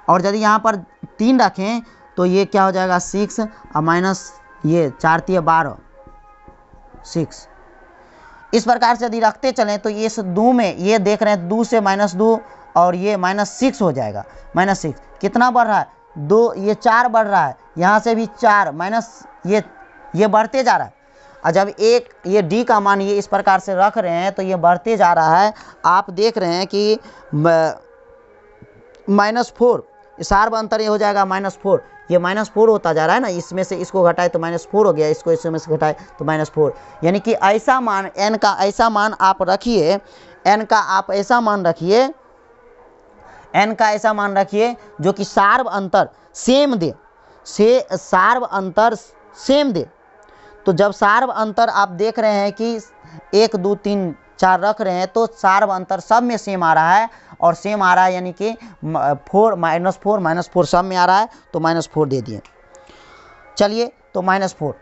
और यदि यहाँ पर 3 रखें तो ये क्या हो जाएगा 6 और माइनस ये 4 × 12, 6। इस प्रकार से यदि रखते चलें तो ये 2 में ये देख रहे हैं 2 से -2 और ये -6 हो जाएगा। -6 कितना बढ़ रहा है 2, ये 4 बढ़ रहा है, यहाँ से भी 4 माइनस ये बढ़ते जा रहा है। और जब एक ये डी का मान ये इस प्रकार से रख रहे हैं तो ये बढ़ते जा रहा है। आप देख रहे हैं कि -4 सार्व अंतर ये हो जाएगा -4, ये -4 होता जा रहा है ना, इसमें से इसको घटाए तो -4 हो गया, इसको इसमें से घटाए तो -4। यानी कि ऐसा मान n का ऐसा मान आप रखिए, n का आप ऐसा मान रखिए, n का ऐसा मान रखिए जो कि सार्व अंतर सेम दे, सार्व अंतर सेम दे। तो जब सार्व अंतर आप देख रहे हैं कि 1 2 3 4 रख रहे हैं तो सार्व अंतर सब में सेम आ रहा है, और सेम आ रहा है यानी कि 4 -4 सब में आ रहा है तो -4 दे दिए। चलिए तो -4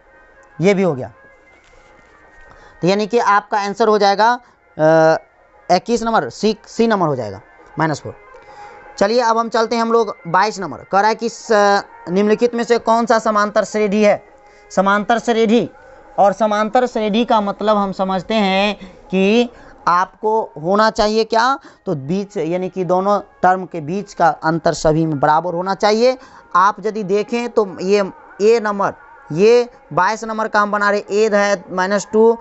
ये भी हो गया, तो यानी कि आपका आंसर हो जाएगा 21 नंबर सी नंबर हो जाएगा -4। चलिए अब हम चलते हैं हम लोग 22 नंबर। कह रहा है कि निम्नलिखित में से कौन सा समांतर श्रेणी है? समांतर श्रेणी, और समांतर श्रेणी का मतलब हम समझते हैं कि आपको होना चाहिए क्या, तो बीच यानी कि दोनों टर्म के बीच का अंतर सभी में बराबर होना चाहिए। आप यदि देखें तो ये ए नंबर, ये 22 नंबर का हम बना रहे, ए है -2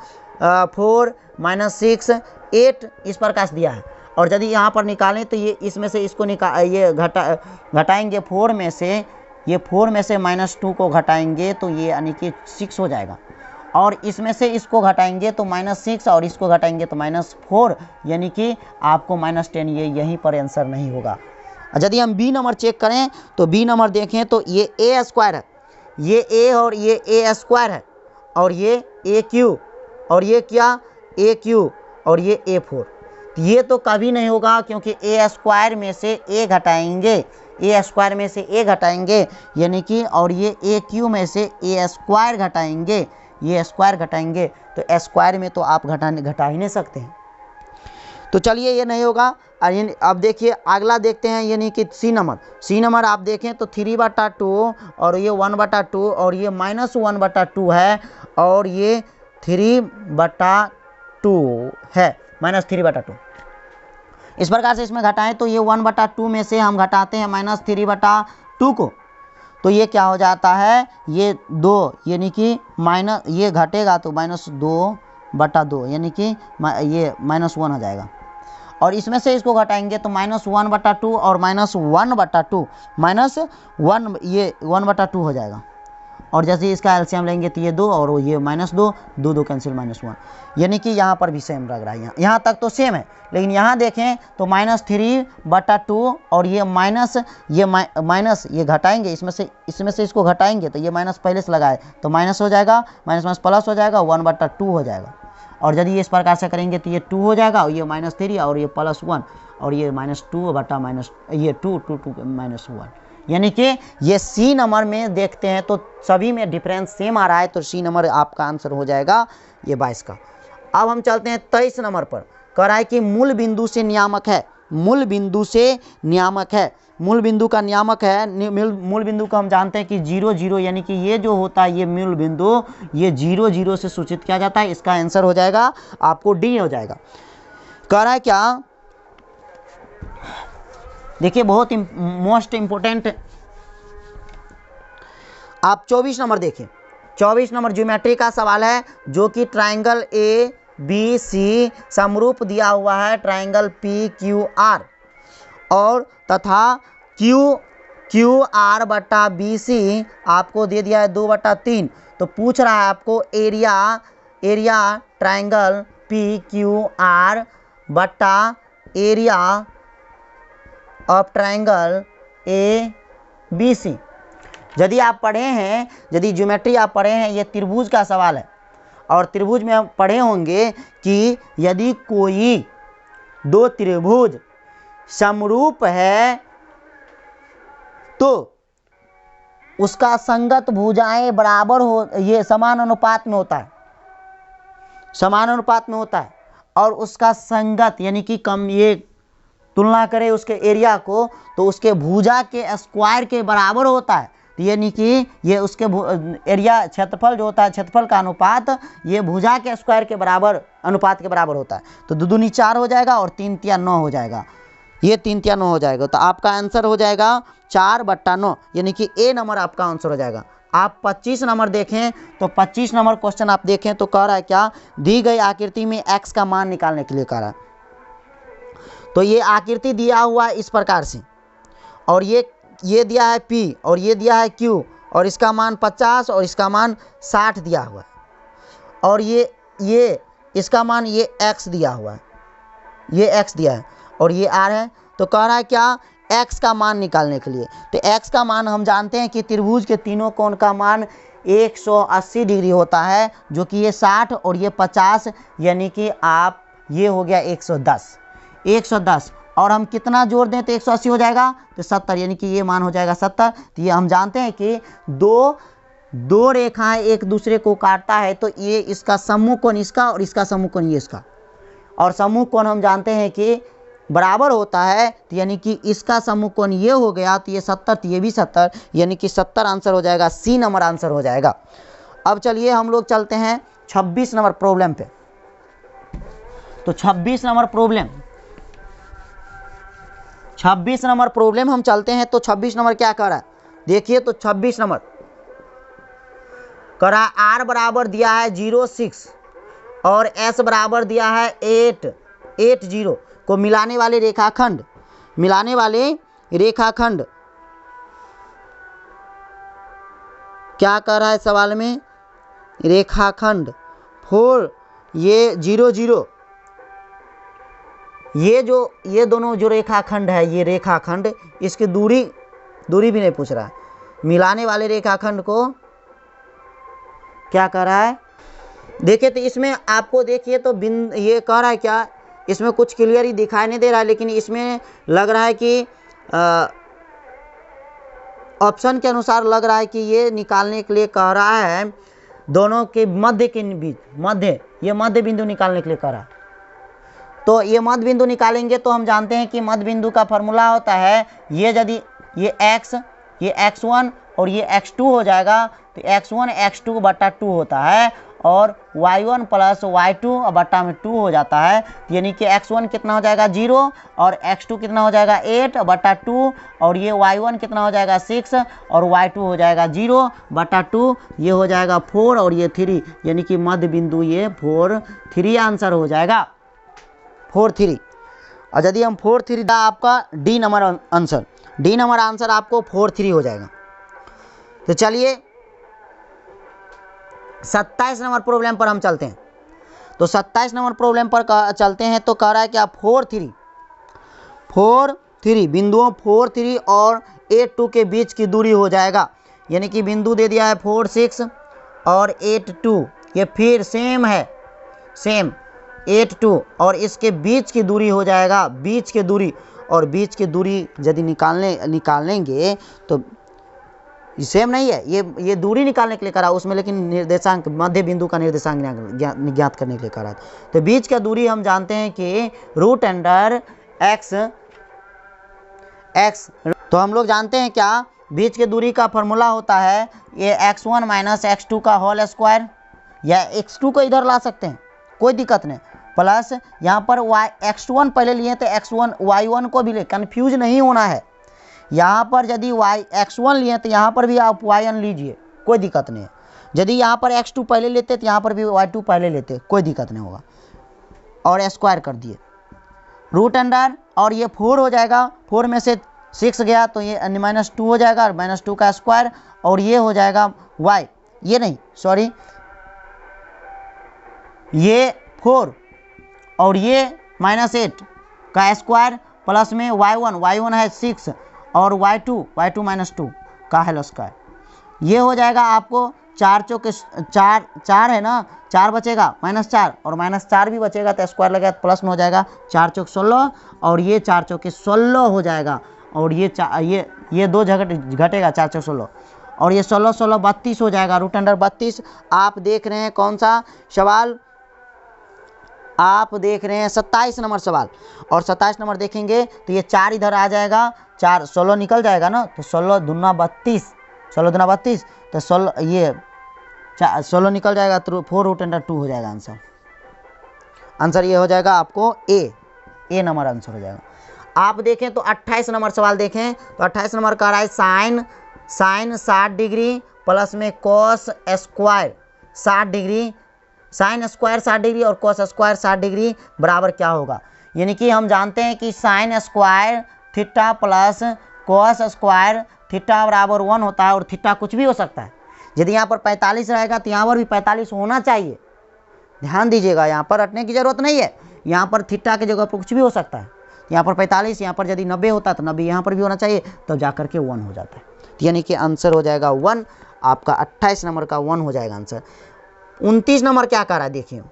4 -6 8 इस प्रकार से दिया है। और यदि यहाँ पर निकालें तो ये इसमें से इसको ये घटाएंगे 4 में से, ये 4 में से -2 को घटाएंगे तो ये यानी कि 6 हो जाएगा। और इसमें से इसको घटाएंगे तो -6 और इसको घटाएंगे तो -4, यानी कि आपको -10 ये यहीं पर आंसर नहीं होगा। यदि हम बी नंबर चेक करें तो बी नंबर देखें तो ये ए स्क्वायर है, ये ए और ये ए स्क्वायर है, और ये ए क्यू, और ये क्या ए क्यू, और ये A4। ये तो कभी नहीं होगा क्योंकि ए स्क्वायर में से ए घटाएंगे, ए स्क्वायर में से ए घटाएंगे यानी कि, और ये ए क्यू में से ए स्क्वायर घटाएंगे, ये स्क्वायर घटाएंगे तो स्क्वायर में तो आप घटा ही नहीं सकते हैं। तो चलिए ये नहीं होगा। अब देखिए अगला देखते हैं, यानी कि सी नंबर आप देखें तो 3/2 और ये 1/2 और ये -1/2 है, और ये 3/2 है, -3/2। इस प्रकार से इसमें घटाएं तो ये 1/2 में से हम घटाते हैं -3/2 को, तो ये क्या हो जाता है, ये 2 यानी कि ये घटेगा तो -2/2 यानी कि ये -1 हो जाएगा। और इसमें से इसको घटाएंगे तो -1/2 और -1/2 -1 ये 1/2 हो जाएगा। और जैसे इसका एलसीएम लेंगे तो ये 2 और ये -2, 2 कैंसिल -1, यानी कि यहाँ पर भी सेम लग रहा है। यहाँ तक तो सेम है, लेकिन यहाँ देखें तो -3/2 और ये माइनस ये घटाएंगे, इसमें से इसको घटाएंगे तो ये माइनस पहले से लगाए तो माइनस हो जाएगा, माइनस प्लस हो जाएगा, 1/2 हो जाएगा। और यदि इस प्रकार से करेंगे तो ये 2 हो जाएगा, और ये -3 और ये +1 और ये -2 ये 2 -1, यानी कि ये सी नंबर में देखते हैं तो सभी में डिफरेंस सेम आ रहा है, तो सी नंबर आपका आंसर हो जाएगा ये 22 का। अब हम चलते हैं 23 नंबर पर। कह रहा है कि मूल बिंदु से नियामक है, मूल बिंदु से नियामक है। मूल बिंदु का नियामक है, मूल बिंदु को हम जानते हैं कि 0 0, यानी कि ये जो होता है ये मूल बिंदु ये 0 0 से सूचित किया जाता है। इसका आंसर हो जाएगा आपको डी हो जाएगा। कह रहा है क्या, देखिए बहुत मोस्ट इंपोर्टेंट, आप 24 नंबर देखिए। 24 नंबर ज्योमेट्री का सवाल है जो कि ट्राइंगल ए बी सी समरूप दिया हुआ है ट्राइंगल पी क्यू आर और तथा क्यू आर बटा बी सी आपको दे दिया है 2/3। तो पूछ रहा है आपको area triangle P Q R बटा area of triangle A B C. यदि आप पढ़े हैं, यदि ज्योमेट्री आप पढ़े हैं, ये त्रिभुज का सवाल है और त्रिभुज में आप पढ़े होंगे कि यदि कोई दो त्रिभुज समरूप है तो उसका संगत भुजाएं बराबर हो, ये समान अनुपात में होता है, समान अनुपात में होता है और उसका संगत यानी कि कम, ये तुलना करें उसके एरिया को तो उसके भुजा के स्क्वायर के बराबर होता है। तो यानी कि ये उसके एरिया क्षेत्रफल जो होता है, क्षेत्रफल का अनुपात ये भुजा के स्क्वायर के बराबर अनुपात के बराबर होता है। तो 2 दूनी 4 हो जाएगा और 3 तिया 9 हो जाएगा, ये 3 तिया 9 हो जाएगा। तो आपका आंसर हो जाएगा 4/9, यानी कि ए नंबर आपका आंसर हो जाएगा। आप 25 नंबर देखें तो 25 नंबर क्वेश्चन आप देखें तो कह रहा है क्या, दी गई आकृति में x का मान निकालने के लिए कह रहा है। तो ये आकृति दिया हुआ है इस प्रकार से और ये दिया है P और ये दिया है Q और इसका मान 50 और इसका मान 60 दिया हुआ है और ये इसका मान ये x दिया हुआ है, ये x दिया है और ये r है। तो कह रहा है क्या, x का मान निकालने के लिए। तो x का मान हम जानते हैं कि त्रिभुज के तीनों कोण का मान 180 डिग्री होता है, जो कि ये 60 और ये 50, यानी कि आप ये हो गया 110 और हम कितना जोड़ दें तो 180 हो जाएगा तो 70, यानी कि ये मान हो जाएगा 70। तो ये हम जानते हैं कि दो रेखाएं एक दूसरे को काटता है तो ये इसका सम्मुख कोण इसका और इसका सम्मुख कोण ये इसका, और सम्मुख कोण हम जानते हैं कि बराबर होता है। तो यानी कि इसका सम्मुख कोण ये हो गया तो ये 70, तो ये भी 70, यानी कि 70 आंसर हो जाएगा, सी नंबर आंसर हो जाएगा। अब चलिए हम लोग चलते हैं 26 नंबर प्रॉब्लम पे। तो 26 नंबर प्रॉब्लम हम चलते हैं। तो 26 नंबर क्या कर रहा है देखिए। तो 26 नंबर कर रहा है r बराबर दिया है 0.6 और s बराबर दिया है 8.0 को मिलाने वाले रेखाखंड क्या कर रहा है सवाल में, रेखाखंड 4 ये 0 0, ये दोनों जो रेखाखंड है, ये रेखाखंड इसकी दूरी भी नहीं पूछ रहा है। मिलाने वाले रेखाखंड को क्या कर रहा है देखिए। तो इसमें आपको देखिए तो ये कह रहा है क्या, इसमें कुछ क्लियर ही दिखाई नहीं दे रहा है, लेकिन इसमें लग रहा है कि ऑप्शन के अनुसार लग रहा है कि ये निकालने के लिए कह रहा है दोनों के मध्य के बीच, ये मध्य बिंदु निकालने के लिए कह रहा है। तो ये मध्य बिंदु निकालेंगे तो हम जानते हैं कि मध्य बिंदु का फॉर्मूला होता है, ये यदि ये x1 और ये x2 हो जाएगा तो x1 x2 बटा 2 होता है और y1 प्लस y2 बटा में 2 हो जाता है। यानी कि x1 कितना हो जाएगा 0 और x2 कितना हो जाएगा 8 बटा 2 और ये y1 कितना हो जाएगा 6 और y2 हो जाएगा 0 बटा 2, ये हो जाएगा 4 और ये 3, यानी कि मध्य बिंदु ये 4 3 आंसर हो जाएगा 4 3। और यदि हम 4 3 आपका डी नंबर आंसर आपको 4 3 हो जाएगा। तो चलिए 27 नंबर प्रॉब्लम पर हम चलते हैं। तो 27 नंबर प्रॉब्लम पर चलते हैं। तो कह रहा है कि आप 4 3 बिंदुओं 4 3 और 8 2 के बीच की दूरी हो जाएगा, यानी कि बिंदु दे दिया है 4 6 और 8 2, ये फिर सेम 8 2 और इसके बीच की दूरी हो जाएगा, बीच की दूरी यदि निकालेंगे तो सेम नहीं है, ये दूरी निकालने के लिए करा उसमें, लेकिन निर्देशांक मध्य बिंदु का निर्देशांक ज्ञात करने के लिए करा। तो बीच का दूरी हम जानते हैं कि √x। तो हम लोग जानते हैं क्या, बीच की दूरी का फॉर्मूला होता है ये x1 माइनस x2 का होल स्क्वायर, या x2 को इधर ला सकते हैं, कोई दिक्कत नहीं, प्लस यहाँ पर x1 पहले लिए तो x1 y1 को भी ले, कन्फ्यूज नहीं होना है। यहाँ पर यदि x1 लिए तो यहाँ पर भी आप yn लीजिए, कोई दिक्कत नहीं है। यदि यहाँ पर x2 पहले लेते तो यहाँ पर भी y2 पहले लेते, कोई दिक्कत नहीं होगा। और स्क्वायर कर दिए रूट अंडर, और ये 4 हो जाएगा, 4 में से 6 गया तो ये -2 हो जाएगा, और -2 का स्क्वायर, और ये हो जाएगा y, ये नहीं सॉरी, ये 4 और ये -8 का स्क्वायर, प्लस में y1 है 6 और y2 -2 का होल स्क्वायर। ये हो जाएगा आपको 4 चौके 4 है ना, 4 बचेगा -4 और -4 भी बचेगा तो स्क्वायर लगेगा तो प्लस में हो जाएगा, 4 चौक 16 और ये 4 चौके 16 हो जाएगा, और ये 2 घटेगा 4 चौक 16 और ये 16 16 32 हो जाएगा, रूट अंडर 32। आप देख रहे हैं कौन सा सवाल, आप देख रहे हैं 27 नंबर सवाल। और 27 नंबर देखेंगे तो ये 4 इधर आ जाएगा, 4 16 निकल जाएगा ना, तो 16 दूना 32, 16 दूना 32, तो 16 ये 16 निकल जाएगा तो 4 रूट अंडर 2 हो जाएगा आंसर। आंसर ये हो जाएगा आपको ए नंबर आंसर हो जाएगा। आप देखें तो 28 नंबर सवाल देखें तो 28 नंबर का रहा है साइन 60 डिग्री प्लस में cos square 60 degree, sine square 60 degree और कॉस स्क्वायर 60 डिग्री बराबर क्या होगा। यानी कि हम जानते हैं कि sine square theta plus cos square theta बराबर 1 होता है, और थीटा कुछ भी हो सकता है। यदि यहाँ पर 45 रहेगा तो यहाँ पर भी 45 होना चाहिए, ध्यान दीजिएगा, यहाँ पर रटने की जरूरत नहीं है। यहाँ पर थीटा की जगह पर कुछ भी हो सकता है, यहाँ पर 45, यहाँ पर यदि 90 होता तो 90 यहाँ पर भी होना चाहिए, तब जाकर के 1 हो जाता है। तो यानी कि आंसर हो जाएगा 1, आपका 28 नंबर का 1 हो जाएगा आंसर। 29 नंबर क्या कह रहा है देखिए,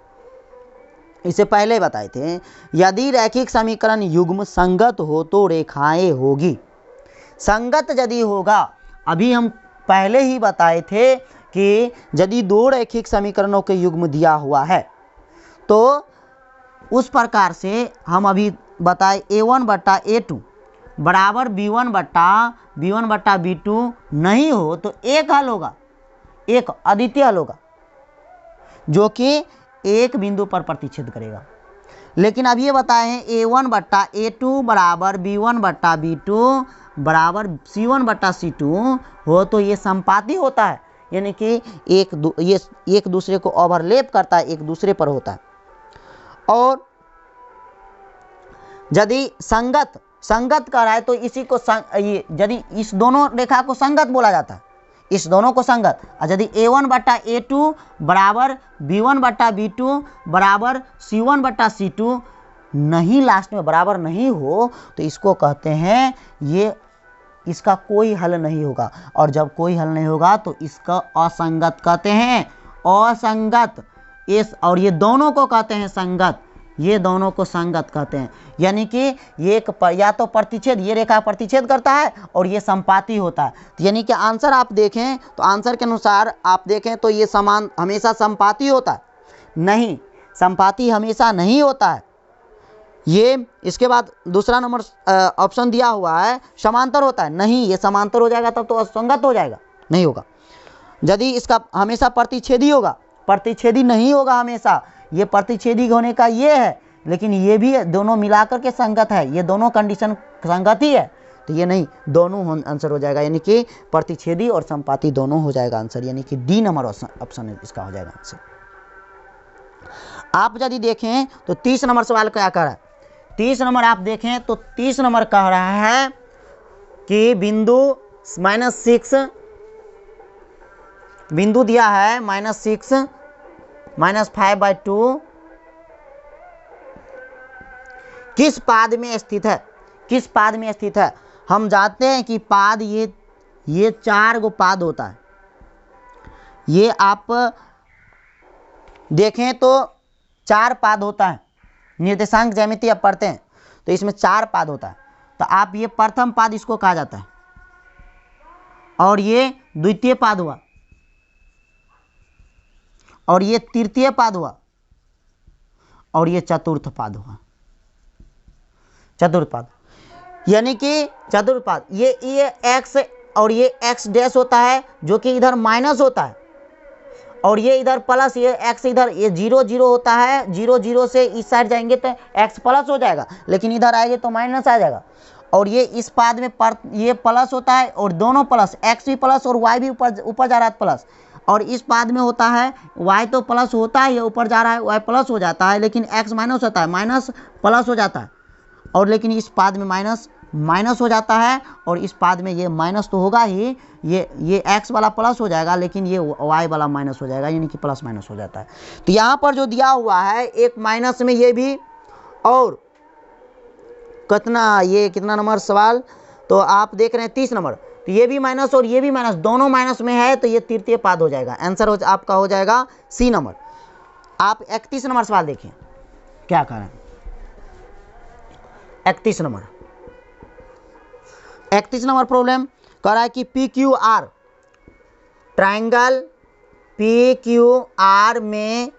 इसे पहले बताए थे, यदि रैखिक समीकरण युग्म संगत हो तो रेखाएं होगी। संगत यदि होगा, अभी हम पहले ही बताए थे कि यदि 2 रैखिक समीकरणों के युग्म दिया हुआ है तो उस प्रकार से हम अभी बताए a1 बट्टा a2 बराबर b1 बट्टा b2 नहीं हो तो एक हल होगा, एक अद्वितीय हल होगा जो कि एक बिंदु पर प्रतिच्छेद करेगा। लेकिन अब ये बताए हैं a1 बट्टा a2 बराबर b1 बट्टा b2 बराबर c1 बट्टा c2 हो तो ये संपाती होता है, यानी कि ये एक दूसरे को ओवरलैप करता है, एक दूसरे पर होता है। और यदि संगत कर रहा है तो इसी को यदि इस दोनों रेखा को संगत बोला जाता है, इस दोनों को संगत। और यदि a1 बट्टा a2 बराबर b1 बट्टा b2 बराबर c1 बट्टा c2 नहीं, लास्ट में बराबर नहीं हो तो इसको कहते हैं ये इसका कोई हल नहीं होगा। और जब कोई हल नहीं होगा तो इसका असंगत कहते हैं, असंगत। इस और ये दोनों को कहते हैं संगत, ये दोनों को संगत कहते हैं। यानी कि ये या तो प्रतिच्छेद, ये रेखा प्रतिच्छेद करता है और ये संपाती होता है। तो यानी कि आंसर आप देखें तो आंसर के अनुसार आप देखें तो ये समान हमेशा संपाती होता है, नहीं, संपाती हमेशा नहीं होता है। ये इसके बाद दूसरा नंबर ऑप्शन दिया हुआ है समांतर होता है, नहीं, ये समांतर हो जाएगा तब तो असंगत हो जाएगा, नहीं होगा। यदि इसका हमेशा प्रतिच्छेदी होगा, प्रतिच्छेदी नहीं होगा हमेशा, ये प्रतिच्छेदी होने का ये है, लेकिन ये भी दोनों मिलाकर के संगत है, ये दोनों कंडीशन संगत ही है, तो ये नहीं, दोनों आंसर हो जाएगा। यानी कि प्रतिच्छेदी और संपाती दोनों हो जाएगा आंसर, यानी कि डी नंबर ऑप्शन इसका हो जाएगा आंसर। आप यदि देखें तो 30 नंबर सवाल क्या कर रहा है, 30 नंबर आप देखें तो 30 नंबर कह रहा है कि बिंदु -6, बिंदु दिया है -6 -5/2 किस पाद में स्थित है, किस पाद में स्थित है। हम जानते हैं कि पाद ये 4 गो पाद होता है, ये आप देखें तो 4 पाद होता है, निर्देशांक ज्यामिति आप पढ़ते हैं तो इसमें 4 पाद होता है। तो आप ये प्रथम पाद इसको कहा जाता है, और ये द्वितीय पाद हुआ, और ये तृतीय पाद हुआ, और ये चतुर्थ पाद हुआ, चतुर्थ पाद। यानी कि चतुर्पाद, ये एक्स और ये एक्स डैश होता है जो कि इधर माइनस होता है, और ये इधर प्लस, ये एक्स इधर, ये 0 0 होता है, 0 0 से इस साइड जाएंगे तो एक्स प्लस हो जाएगा, लेकिन इधर आएंगे तो माइनस आ जाएगा। और ये इस पाद में ये प्लस होता है और दोनों प्लस, एक्स भी प्लस और वाई भी ऊपर जा रहा है प्लस, और इस पाद में होता है वाई तो प्लस होता है, ये ऊपर जा रहा है वाई प्लस हो जाता है, लेकिन एक्स माइनस होता है, माइनस प्लस हो जाता है, और लेकिन इस पाद में माइनस माइनस हो जाता है, और इस पाद में ये माइनस तो होगा ही, ये एक्स वाला प्लस हो जाएगा, लेकिन ये वाई वाला माइनस हो जाएगा, यानी कि प्लस माइनस हो जाता है। तो यहाँ पर जो दिया हुआ है एक माइनस में ये भी, और कितना नंबर सवाल, तो आप देख रहे हैं 30 नंबर, तो ये भी माइनस और ये भी माइनस, दोनों माइनस में है, तो ये तृतीय पाद हो जाएगा। आंसर आपका हो जाएगा सी नंबर। आप 31 नंबर सवाल देखिए क्या करें। 31 नंबर प्रॉब्लम कह रहा है कि P Q are, triangle P Q are में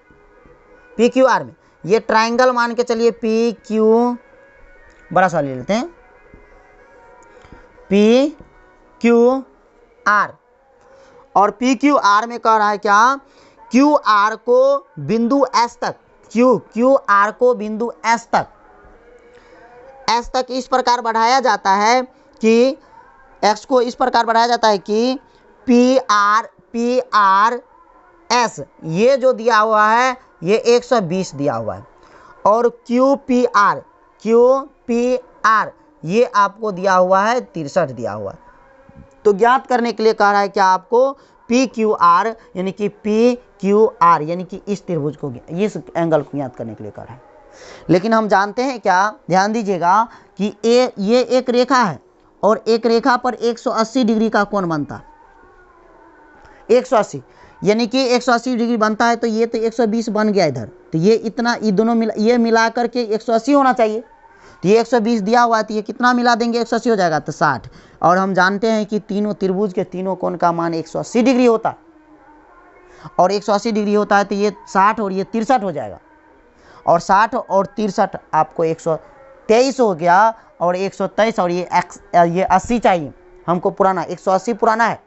ये ट्राइंगल मान के चलिए पी क्यू, बड़ा सा ले लेते हैं, पी क्यू आर, और पी क्यू आर में कह रहा है क्या, क्यू आर को बिंदु एस तक, क्यू आर को बिंदु एस तक इस प्रकार बढ़ाया जाता है कि एक्स को इस प्रकार बढ़ाया जाता है कि पी आर एस, ये जो दिया हुआ है ये 120 दिया हुआ है, और क्यू पी आर ये आपको दिया हुआ है 63 दिया हुआ है। तो ज्ञात करने के लिए कह रहा है क्या आपको, पी क्यू आर यानी कि पी क्यू आर यानी कि इस त्रिभुज को, इस एंगल को ज्ञात करने के लिए कह रहा है। लेकिन हम जानते हैं क्या, ध्यान दीजिएगा कि ये एक रेखा है, और एक रेखा पर 180 डिग्री का कोण बनता है, 180 यानी कि 180 डिग्री बनता है, तो ये तो 120 बन गया इधर, तो ये इतना, ये दोनों मिला करके 180 होना चाहिए, तो ये 120 दिया हुआ है, तो ये कितना मिला देंगे 180 हो जाएगा, तो 60। और हम जानते हैं कि तीनों त्रिभुज के तीनों कोण का मान 180 डिग्री होता है, और 180 डिग्री होता है, तो ये 60 और ये 63 हो जाएगा, और 60 और 63 आपको 123 हो गया, और 123 और ये 80 चाहिए हमको पुराना, 180 पुराना है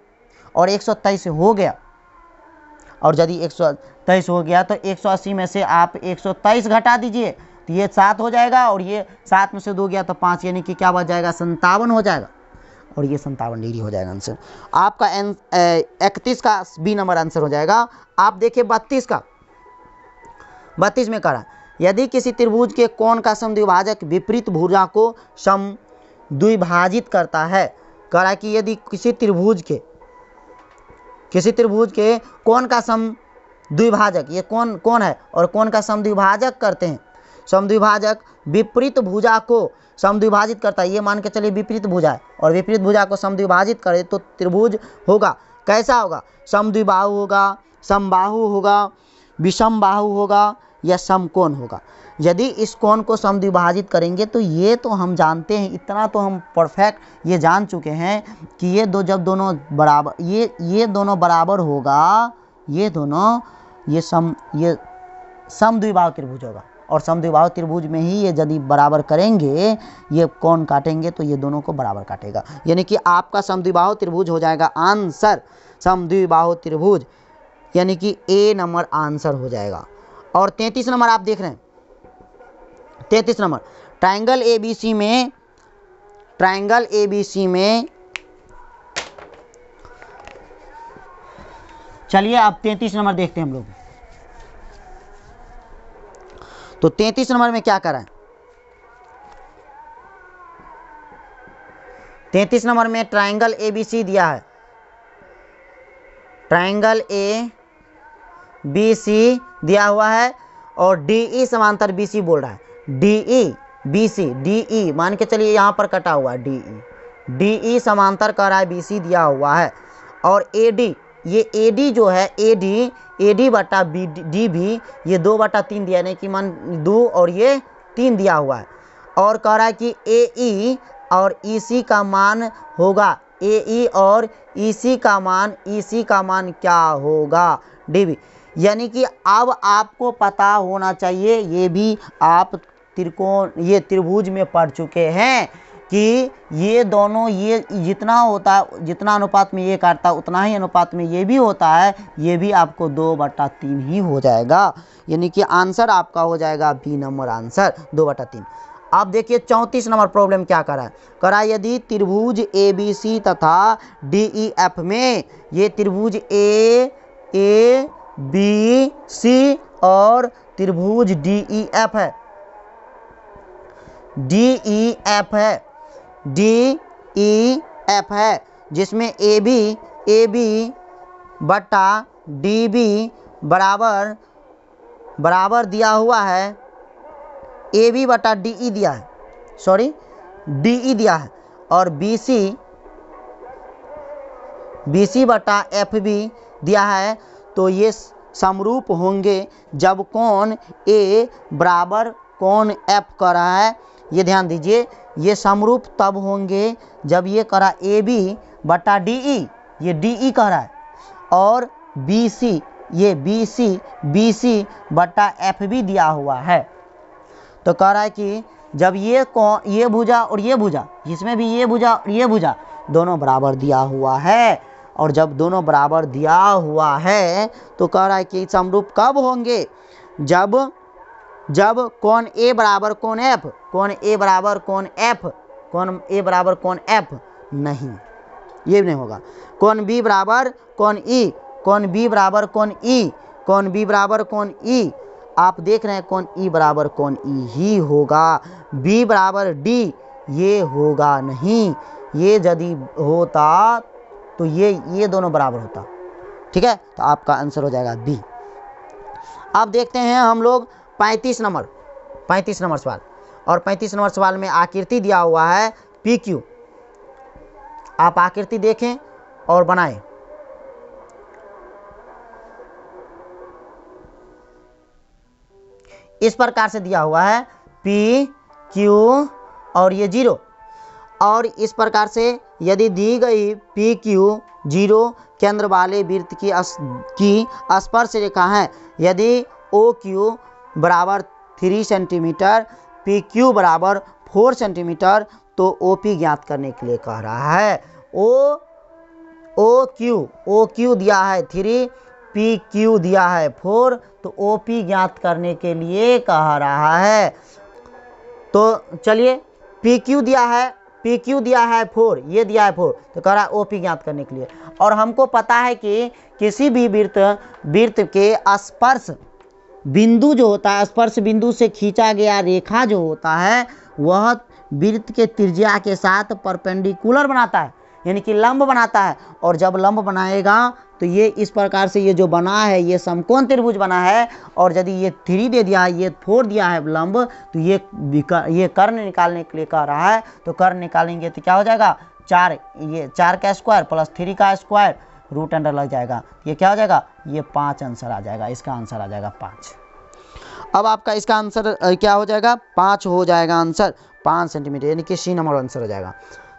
और 123 हो गया, और यदि 123 हो गया तो 180 में से आप 123 घटा दीजिए, तो ये 7 हो जाएगा, और ये 7 में से 2 गया तो 5, यानी कि क्या बच जाएगा 57 हो जाएगा, और ये 57 डिग्री हो जाएगा आंसर आपका। 31 का बी नंबर आंसर हो जाएगा। आप देखिए 32 का, 32 में कह रहा है यदि किसी त्रिभुज के कोण का समद्विभाजक विपरीत भुजा को समद्विभाजित करता है, कह रहा है कि यदि किसी त्रिभुज के कोण का समद्विभाजक, ये कोण है और कोण का समद्विभाजक करते हैं, समद्विभाजक विपरीत भुजा को समद्विभाजित करता है, ये मान के चलिए विपरीत भुजा है, और विपरीत भुजा को समद्विभाजित करे तो त्रिभुज होगा, कैसा होगा, समद्विबाहु होगा, समबाहु होगा, विषम बाहु होगा, या समकोण होगा। यदि इस कोण को समद्विभाजित करेंगे तो ये तो हम जानते हैं, इतना तो हम परफेक्ट ये जान चुके हैं कि ये जब दोनों बराबर, ये दोनों बराबर होगा, ये समद्विबाहु त्रिभुज होगा, और समद्विबाहु त्रिभुज में ही ये यदि बराबर करेंगे, ये कोण काटेंगे तो ये दोनों को बराबर काटेगा, यानी कि आपका समद्विबाहु त्रिभुज हो जाएगा आंसर, समद्विबाहु त्रिभुज यानी कि ए नंबर आंसर हो जाएगा। और 33 नंबर आप देख रहे हैं, 33 नंबर ट्राइंगल एबीसी में चलिए अब 33 नंबर देखते हैं हम लोग। तो 33 नंबर में क्या कर रहा है, 33 नंबर में ट्राइंगल एबीसी दिया है, ट्राइंगल ए बी सी दिया हुआ है, और डीई समांतर बीसी बोल रहा है, डीई बीसी, डीई मान के चलिए यहाँ पर कटा हुआ है, डीई समांतर कर रहा है बीसी दिया हुआ है, और एडी, ये एडी जो है एडी बटा डी भी ये 2/3 दिया, नहीं कि मान 2 और ये 3 दिया हुआ है, और कह रहा है कि एई और ईसी का मान होगा, एई और ईसी का मान क्या होगा, डीबी। यानी कि अब आपको पता होना चाहिए, ये भी आप त्रिभुज में पढ़ चुके हैं कि ये दोनों, ये जितना होता है, जितना अनुपात में ये काटता है उतना ही अनुपात में ये भी होता है, ये भी आपको 2/3 ही हो जाएगा। यानी कि आंसर आपका हो जाएगा बी नंबर आंसर 2/3। अब देखिए 34 नंबर प्रॉब्लम क्या करा है यदि त्रिभुज ए बी सी तथा डी ई एफ में, ये त्रिभुज ए बी सी और त्रिभुज डी ई एफ है, डी ई एफ है, जिसमें ए बी बटा डी बी बराबर दिया हुआ है, ए बी बटा डी ई दिया है, सॉरी डी ई दिया है, और बी सी बटा एफ बी दिया है। तो ये समरूप होंगे जब कोण ए बराबर कोण एफ कर रहा है। ये ध्यान दीजिए, ये समरूप तब होंगे जब ये करा ए बी बटा डी ई, ये डी ई कह रहा है, और बी सी, ये बी सी बटा एफ बी दिया हुआ है। तो कह रहा है कि जब ये भुजा और ये भुजा, जिसमें भी ये भुजा और ये भुजा दोनों बराबर दिया हुआ है, और जब दोनों बराबर दिया हुआ है तो कह रहा है कि समरूप कब होंगे, जब कोण ए बराबर कोण एफ, कोण ए बराबर कोण एफ, कोण ए बराबर कोण एफ नहीं, ये नहीं होगा। कोण बी बराबर कोण ई, कोण बी बराबर कोण ई, कोण बी बराबर कोण ई, आप देख रहे हैं कोण ई बराबर कोण ई ही होगा, बी बराबर डी ये होगा नहीं। ये यदि होता तो ये दोनों बराबर होता, ठीक है। तो आपका आंसर हो जाएगा बी। अब देखते हैं हम लोग 35 नंबर सवाल, और 35 नंबर सवाल में आकृति दिया हुआ है पी क्यू। आप आकृति देखें और बनाएं। इस प्रकार से दिया हुआ है पी क्यू और ये 0, और इस प्रकार से यदि दी गई पी क्यू 0 केंद्र वाले वृत्त की स्पर्श रेखा है, यदि ओ क्यू बराबर 3 सेंटीमीटर, पी क्यू बराबर 4 सेंटीमीटर, तो ओ पी ज्ञात करने के लिए कह रहा है। ओ क्यू दिया है 3, पी क्यू दिया है 4, तो ओ पी ज्ञात करने के लिए कह रहा है। तो चलिए पी क्यू दिया है 4, ये दिया है 4, तो कह रहा है ओ पी ज्ञात करने के लिए। और हमको पता है कि किसी भी वृत्त के स्पर्श बिंदु जो होता है, स्पर्श बिंदु से खींचा गया रेखा जो होता है वह वृत्त के त्रिज्या के साथ परपेंडिकुलर बनाता है, यानी कि लंब बनाता है। और जब लंब बनाएगा तो ये इस प्रकार से ये जो बना है ये समकोण त्रिभुज बना है, और यदि ये 3 दे दिया है, ये 4 दिया है लंब, तो ये कर्ण निकालने के लिए कह रहा है। तो कर्ण निकालेंगे तो क्या हो जाएगा 4, ये 4 का स्क्वायर प्लस 3 का स्क्वायर, रूट अंडर लग जाएगा, ये क्या हो जाएगा, ये 5 आंसर आ जाएगा। इसका आंसर आ जाएगा 5। अब आपका इसका आंसर क्या हो जाएगा, 5 हो जाएगा आंसर, 5 सेंटीमीटर, यानी कि सी नंबर आंसर हो जाएगा।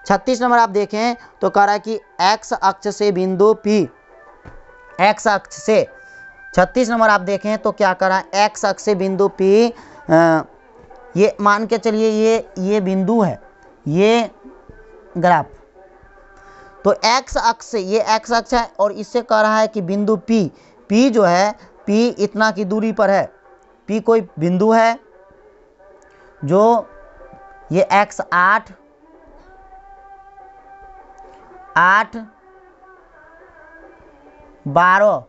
36 नंबर आप देखें तो कह रहा है कि एक्स अक्ष से बिंदु P, एक्स अक्ष से 36 नंबर आप देखें तो क्या करा, एक्स अक्ष से बिंदु P, ये मान के चलिए ये बिंदु है, ये ग्राफ, तो एक्स अक्ष से, ये एक्स अक्ष है और इससे कह रहा है कि बिंदु P जो है, P इतना की दूरी पर है, P कोई बिंदु है जो ये x 8 12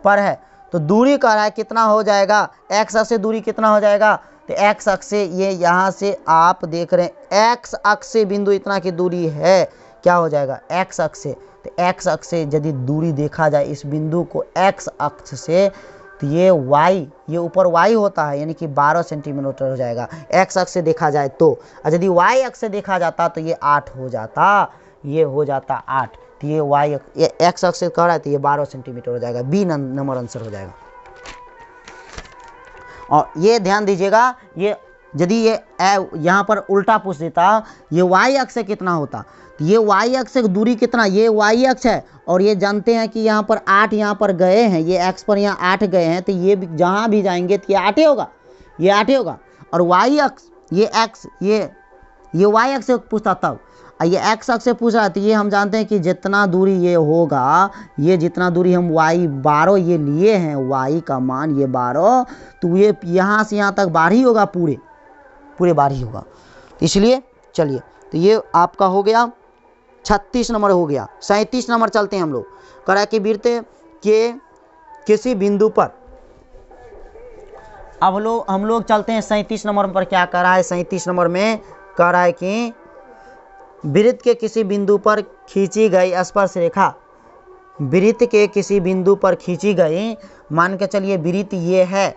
पर है, तो दूरी कह रहा है कितना हो जाएगा, एक्स अक्ष से दूरी कितना हो जाएगा, तो एक्स अक्ष से ये यहाँ से आप देख रहे हैं एक्स अक्ष से बिंदु इतना की दूरी है, क्या हो जाएगा एक्स अक्ष से। तो एक्स अक्ष से यदि दूरी देखा जाए इस बिंदु को एक्स अक्ष से, तो ये y, ये ऊपर y होता है, यानी कि 12 सेंटीमीटर हो जाएगा एक्स अक्ष से देखा जाए तो। और यदि y अक्ष से देखा जाता तो ये 8 हो जाता, ये हो जाता 8, तो ये एक्स अक्ष से कह रहा है तो ये 12 सेंटीमीटर हो जाएगा, बी नंबर आंसर हो जाएगा। और ये ध्यान दीजिएगा, ये यदि ये यहाँ पर उल्टा पूछ देता ये y अक्ष से कितना होता, तो ये y अक्ष से दूरी कितना, ये y अक्ष है और ये जानते हैं कि यहाँ पर 8 यहाँ पर गए हैं, ये x पर यहाँ 8 गए हैं, तो ये जहाँ भी जाएंगे तो ये 8 ही होगा, ये 8 ही होगा। और y अक्ष, ये x, ये वाई अक्ष से पूछता तब, ये एक्स अक्ष से पूछ रहा था। ये हम जानते हैं कि जितना दूरी ये होगा, ये जितना दूरी हम वाई 12 ये लिए हैं, वाई का मान ये 12, तो ये यहाँ से यहाँ तक 12 ही होगा, पूरे 12 ही होगा। इसलिए चलिए, तो ये आपका हो गया 36 नंबर हो गया। 37 नंबर चलते हैं हम लोग। कह रहा है कि वृत्त के किसी बिंदु पर, अब हम लोग चलते हैं 37 नंबर पर। क्या कह रहा है 37 नंबर में? कह रहा है कि वृत्त के किसी बिंदु पर खींची गई स्पर्श रेखा, वृत्त के किसी बिंदु पर खींची गई, मान के चलिए वृत्त ये है,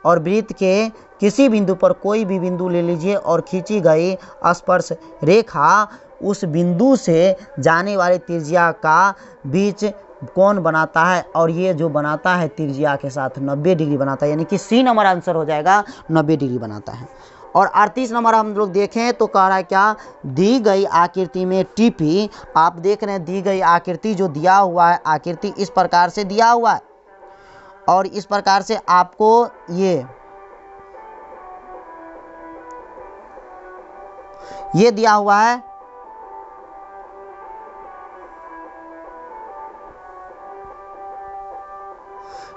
और वृत्त के किसी बिंदु पर कोई भी बिंदु ले लीजिए और खींची गई स्पर्श रेखा उस बिंदु से जाने वाली त्रिज्या का बीच कोण बनाता है, और ये जो बनाता है त्रिज्या के साथ 90 डिग्री बनाता है, यानी कि सी नंबर आंसर हो जाएगा, 90 डिग्री बनाता है। और 38 नंबर हम लोग देखें तो कह रहा है क्या? दी गई आकृति में टीपी, आप देख रहे हैं दी गई आकृति जो दिया हुआ है, आकृति इस प्रकार से दिया हुआ है, और इस प्रकार से आपको ये दिया हुआ है,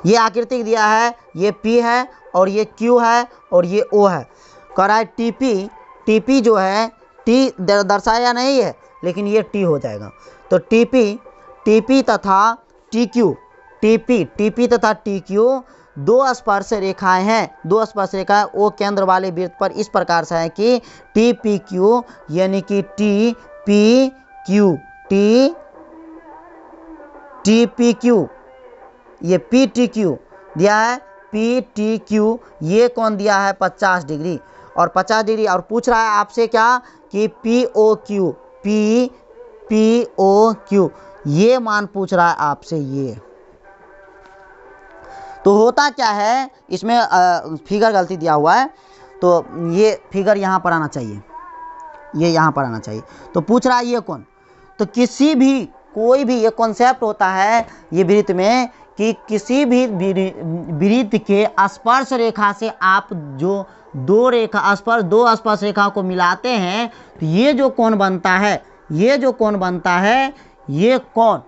ये आकृति दिया है, ये P है और ये Q है और ये O है। कह रहा है TP जो है, T दर्शाया नहीं है लेकिन ये T हो जाएगा। तो TP तथा TP तथा TQ दो स्पर्श रेखाएं हैं, दो स्पर्श रेखाएं O केंद्र वाले वृत्त पर इस प्रकार से है कि TPQ यानी कि TPQ ये PTQ दिया है, PTQ ये कौन दिया है 50 डिग्री, और 50 डिग्री, और पूछ रहा है आपसे क्या कि POQ ये मान पूछ रहा है आपसे। ये तो होता क्या है इसमें, फिगर गलती दिया हुआ है, तो ये फिगर यहाँ पर आना चाहिए, ये यहाँ पर आना चाहिए। तो पूछ रहा है ये कौन, तो कोई भी ये कॉन्सेप्ट होता है ये वृत्त में कि किसी भी वृत्त के स्पर्श रेखा से आप जो दो स्पर्श रेखा को मिलाते हैं तो ये जो कोण बनता है, ये कोण,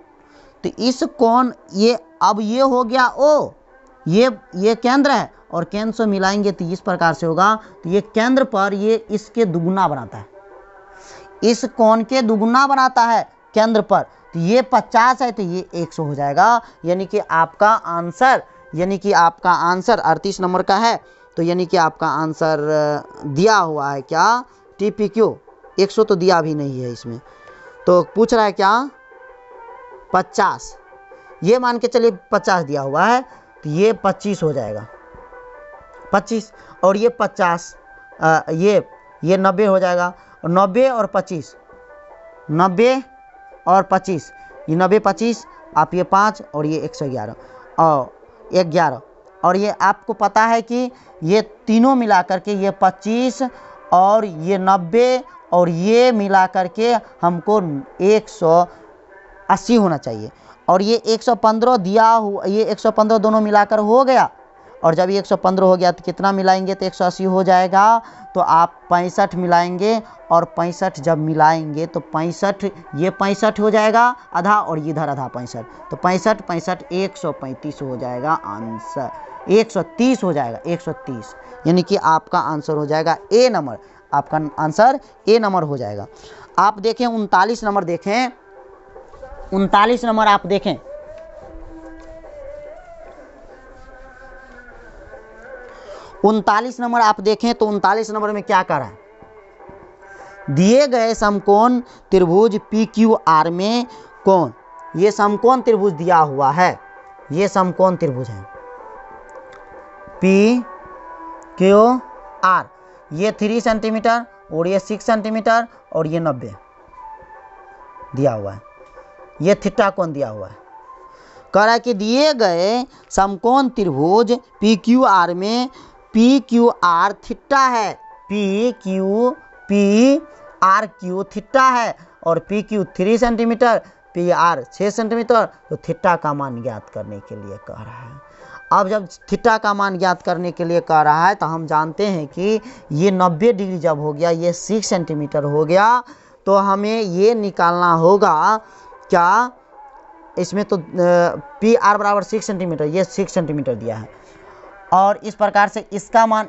तो इस कोण, ये अब ये हो गया O, ये केंद्र है, और केंद्र से मिलाएंगे तो इस प्रकार से होगा। तो ये केंद्र पर ये इसके दुगुना बनाता है, इस कोण के दुगुना बनाता है केंद्र पर। तो ये 50 है तो ये 100 हो जाएगा, यानी कि आपका आंसर 38 नंबर का है। तो यानी कि आपका आंसर दिया हुआ है क्या? TPQ 100 तो दिया भी नहीं है इसमें, तो पूछ रहा है क्या 50, ये मान के चलिए 50 दिया हुआ है, तो ये 25 हो जाएगा, 25, और ये 50, ये 90 हो जाएगा, और 90 और 25, 90 और 25, ये 90 25, आप ये 5 और ये 111 और 11, और ये आपको पता है कि ये तीनों मिला करके ये 25 और ये 90 और ये मिला करके हमको 180 होना चाहिए, और ये 115 दिया हुआ, ये 115 दोनों मिलाकर हो गया, और जब ये 115 हो गया तो कितना मिलाएंगे तो 180 हो जाएगा। तो आप 65 मिलाएंगे, और 65 जब मिलाएंगे तो 65, ये 65 हो जाएगा आधा, और इधर आधा 65, तो 65 135 हो जाएगा आंसर, 130 हो जाएगा, 130, यानी कि आपका आंसर हो जाएगा A नंबर, आपका आंसर A नंबर हो जाएगा। आप देखें 39 नंबर देखें, 39 नंबर आप देखें, 39 नंबर आप देखें तो 39 नंबर में क्या कर रहा है? दिए गए समकोण त्रिभुज PQR में कोण, ये समकोण त्रिभुज दिया हुआ है, ये समकोण त्रिभुज है PQR, ये 3 सेंटीमीटर और ये 6 सेंटीमीटर और ये 90 दिया हुआ है, ये थीटा कोण दिया हुआ है। कह रहा है कि दिए गए समकोण त्रिभुज PQR में PQR थीटा है, PRQ थीटा है, और PQ 3 सेंटीमीटर, PR 6 सेंटीमीटर, तो थीटा का मान ज्ञात करने के लिए कह रहा है। अब जब थीटा का मान ज्ञात करने के लिए कह रहा है तो हम जानते हैं कि ये 90 डिग्री जब हो गया, ये 6 सेंटीमीटर हो गया, तो हमें ये निकालना होगा क्या, इसमें तो पी आर बराबर 6 सेंटीमीटर, ये 6 सेंटीमीटर दिया है और इस प्रकार से इसका मान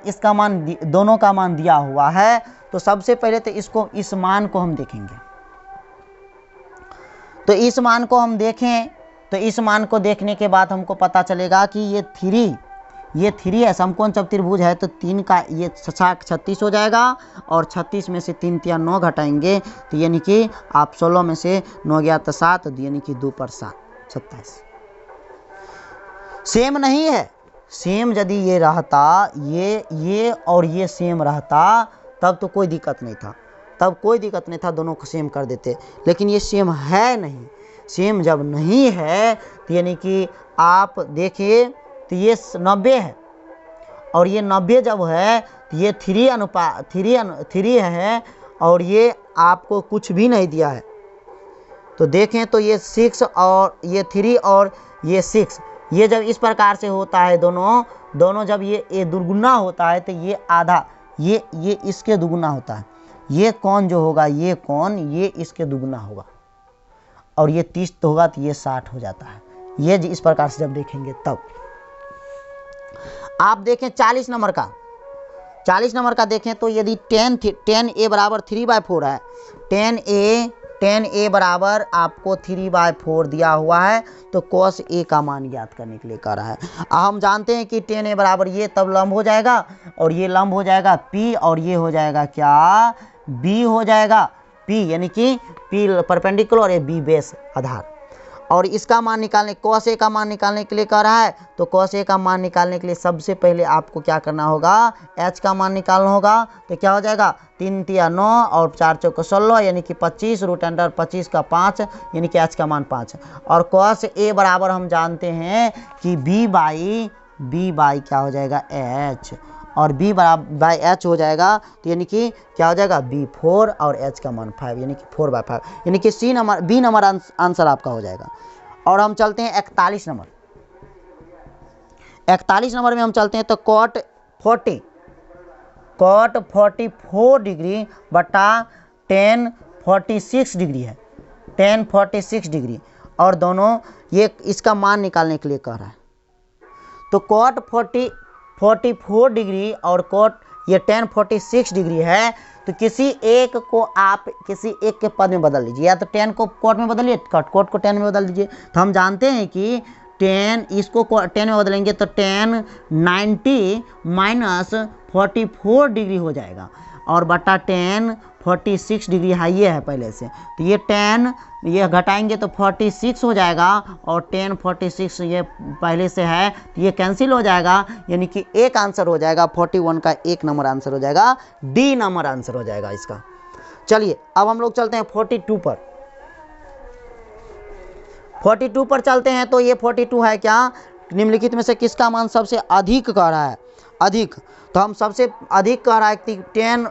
दोनों का मान दिया हुआ है। तो सबसे पहले तो इस मान को हम देखेंगे। तो इस मान को हम देखें तो इस मान को देखने के बाद हमको पता चलेगा कि ये 3 है, समकोण चतुर्भुज है, तो 3 का ये 36 हो जाएगा और 36 में से 3 तिया 9 घटाएंगे तो यानी कि आप 16 में से 9 गया तो 7, यानी कि 2 पर 7 27। सेम नहीं है, सेम यदि ये रहता, ये और ये सेम रहता तब तो कोई दिक्कत नहीं था, दोनों को सेम कर देते, लेकिन ये सेम है नहीं। सेम जब नहीं है तो यानी कि आप देखिए तो ये 90 है और ये 90 जब है तो ये 3 है और ये आपको कुछ भी नहीं दिया है। तो देखें तो ये 6 और ये 3 और ये 6, ये जब इस प्रकार से होता है दोनों जब ये दुगुना होता है तो ये आधा, ये इसके दुगुना होता है। ये कौन जो होगा, ये कौन, ये इसके दुगुना होगा और ये 30 तो होगा तो ये 60 हो जाता है। ये इस प्रकार से जब देखेंगे तब आप देखें 40 नंबर का देखें तो यदि 10a बराबर 3/4 है, 10a बराबर आपको 3/4 दिया हुआ है, तो cos a का मान ज्ञात करने के लिए कह रहा है। हम जानते हैं कि 10a बराबर ये तब लंब हो जाएगा और ये लंब हो जाएगा p और ये हो जाएगा क्या, b हो जाएगा, p यानी कि p परपेंडिकुलर और ये b बेस आधार। और इसका मान निकालने, cos a का मान निकालने के लिए कह रहा है, तो cos a का मान निकालने के लिए सबसे पहले आपको क्या करना होगा, h का मान निकालना होगा। तो क्या हो जाएगा, 3 तिया 9 और 4 चौके 16 यानी कि 25, रूट अंडर 25 का 5 यानी कि h का मान 5। और cos a बराबर हम जानते हैं कि b बाई क्या हो जाएगा h, और b बराबर बाई h हो जाएगा, तो यानी कि क्या हो जाएगा b 4 और h का मान 5 यानी कि 4/5, यानी कि b नंबर आंसर आपका हो जाएगा। और हम चलते हैं 41 नंबर। 41 नंबर में हम चलते हैं तो cot 44 डिग्री बटा tan 46 डिग्री है, tan 46 डिग्री, और दोनों ये इसका मान निकालने के लिए कह रहा है। तो cot 44 डिग्री और cot ये tan 46 डिग्री है, तो किसी एक को आप किसी एक के पद में बदल लीजिए, या तो tan को cot में बदलिए, cot को tan में बदल दीजिए। तो हम जानते हैं कि tan, इसको tan में बदलेंगे तो tan 90 माइनस 44 डिग्री हो जाएगा और बटा tan 46 डिग्री हाई है पहले से, तो ये tan ये घटाएंगे तो 46 हो जाएगा और tan 46 ये पहले से है तो ये कैंसिल हो जाएगा, यानी कि एक आंसर हो जाएगा 41 का 1 नंबर आंसर हो जाएगा, डी नंबर आंसर हो जाएगा इसका। चलिए अब हम लोग चलते हैं 42 पर। 42 पर चलते हैं तो ये 42 है क्या, निम्नलिखित में से किसका मान सबसे अधिक कह रहा है, अधिक। तो हम सबसे अधिक कह रहा है कि tan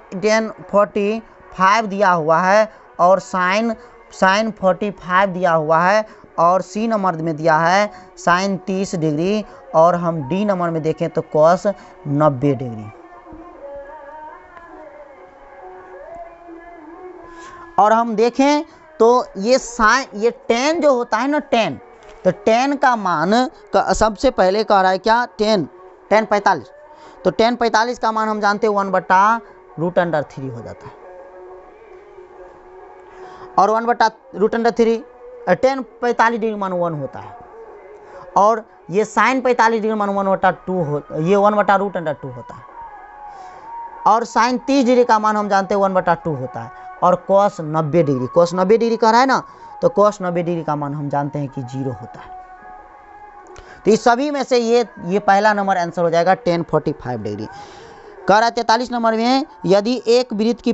45 दिया हुआ है और sin 45 दिया हुआ है और सी नंबर में दिया है sin 30 डिग्री, और हम डी नंबर में देखें तो cos 90 डिग्री। और हम देखें तो ये ये tan जो होता है ना, tan, तो tan का मान सबसे पहले कह रहा है क्या, tan 45, तो tan 45 का मान हम जानते हैं 1/√3 हो जाता है, और 1/√3 tan 45 डिग्री मान 1 होता है, और ये sin 45 डिग्री मान 1/2 ये 1/√2 होता है, और sin 30 डिग्री का मान हम जानते हैं 1/2 होता है, और cos 90 डिग्री कह रहा है ना, तो cos 90 डिग्री का मान हम जानते हैं कि 0 होता है। तो इस सभी में से ये पहला नंबर आंसर हो जाएगा tan 45 डिग्री। कह रहा है 43 नंबर में, यदि एक वृत्त की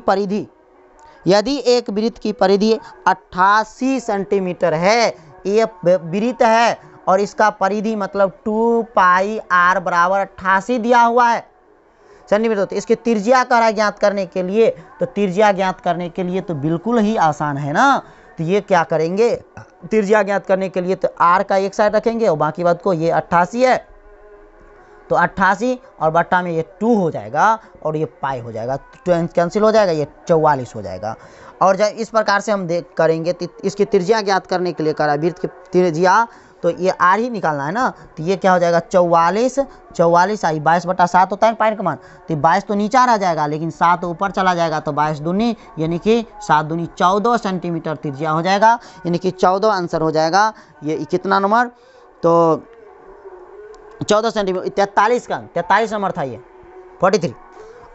परिधि 88 सेंटीमीटर है, ये वृत्त है और इसका परिधि मतलब 2πr बराबर 88 दिया हुआ है सेंटीमीटर, तो इसकी त्रिज्या कह रहा है ज्ञात करने के लिए। तो त्रिज्या ज्ञात करने के लिए तो बिल्कुल ही आसान है ना, तो ये क्या करेंगे, त्रिज्या ज्ञात करने के लिए तो r का एक साइड रखेंगे और बाकी बात को, ये 88 है तो 88 और बट्टा में ये 2 हो जाएगा और ये पाई हो जाएगा, तो कैंसिल हो जाएगा, ये 44 हो जाएगा। और जब इस प्रकार से हम देख करेंगे तो इसकी त्रिज्या ज्ञात करने के लिए करा वृत्त की त्रिज्या, तो ये आर ही निकालना है ना, तो ये क्या हो जाएगा 44 आई 22/7 होता है पाई का मान, तो 22 तो नीचे रह जाएगा लेकिन 7 ऊपर चला जाएगा, तो 22 दूनी यानी कि 7 दूनी 14 सेंटीमीटर त्रिज्या हो जाएगा, यानी कि 14 आंसर हो जाएगा। ये कितना नंबर, तो 14 सेंटीमीटर 43 नंबर था ये 43।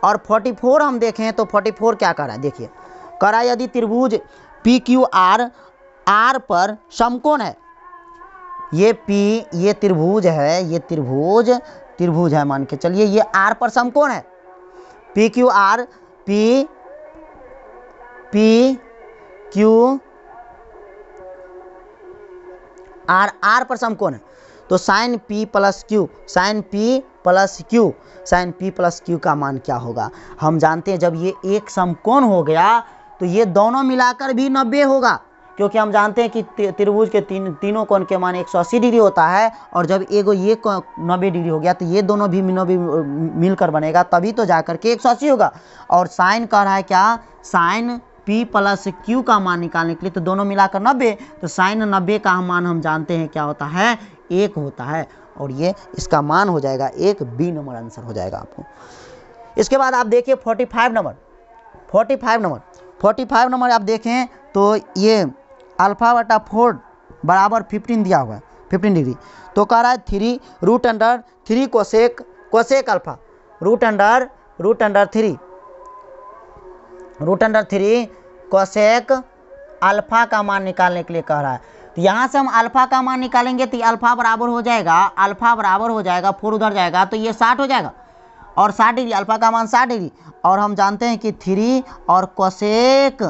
और 44 हम देखें तो 44 क्या कर रहा है, देखिए कर रहा है यदि त्रिभुज पी क्यू आर आर पर समकोण है, ये पी ये त्रिभुज है, ये त्रिभुज है मान के चलिए, ये आर पर समकोण है, P Q R P Q are पर समकोण है, तो साइन पी प्लस क्यू का मान क्या होगा। हम जानते हैं जब ये एक समकोण हो गया तो ये दोनों मिलाकर भी 90 होगा, क्योंकि हम जानते हैं कि त्रिभुज के तीनों कोण के मान 180 डिग्री होता है, और जब एगो ये 90 डिग्री हो गया तो ये दोनों भी 90 मिलकर बनेगा, तभी तो जाकर के 180 होगा। और साइन कह रहा है क्या, साइन P प्लस Q का मान निकालने के लिए तो दोनों मिलाकर 90, तो साइन 90 का मान हम जानते हैं क्या होता है, 1 होता है, और ये इसका मान हो जाएगा 1, बी नंबर आंसर हो जाएगा आपको। इसके बाद आप देखिए 45 नंबर आप देखें तो ये अल्फा बटा 4 बराबर 15 दिया हुआ है, 15 डिग्री, तो कह रहा है 3√3 कोसेक अल्फा √3 कोसेक अल्फा का मान निकालने के लिए कह रहा है। तो यहाँ से हम अल्फा का मान निकालेंगे तो अल्फा बराबर हो जाएगा 4 उधर जाएगा तो ये 60 हो जाएगा, और 60 डिग्री अल्फा का मान 60 डिग्री, और हम जानते हैं कि 3 और कोसेक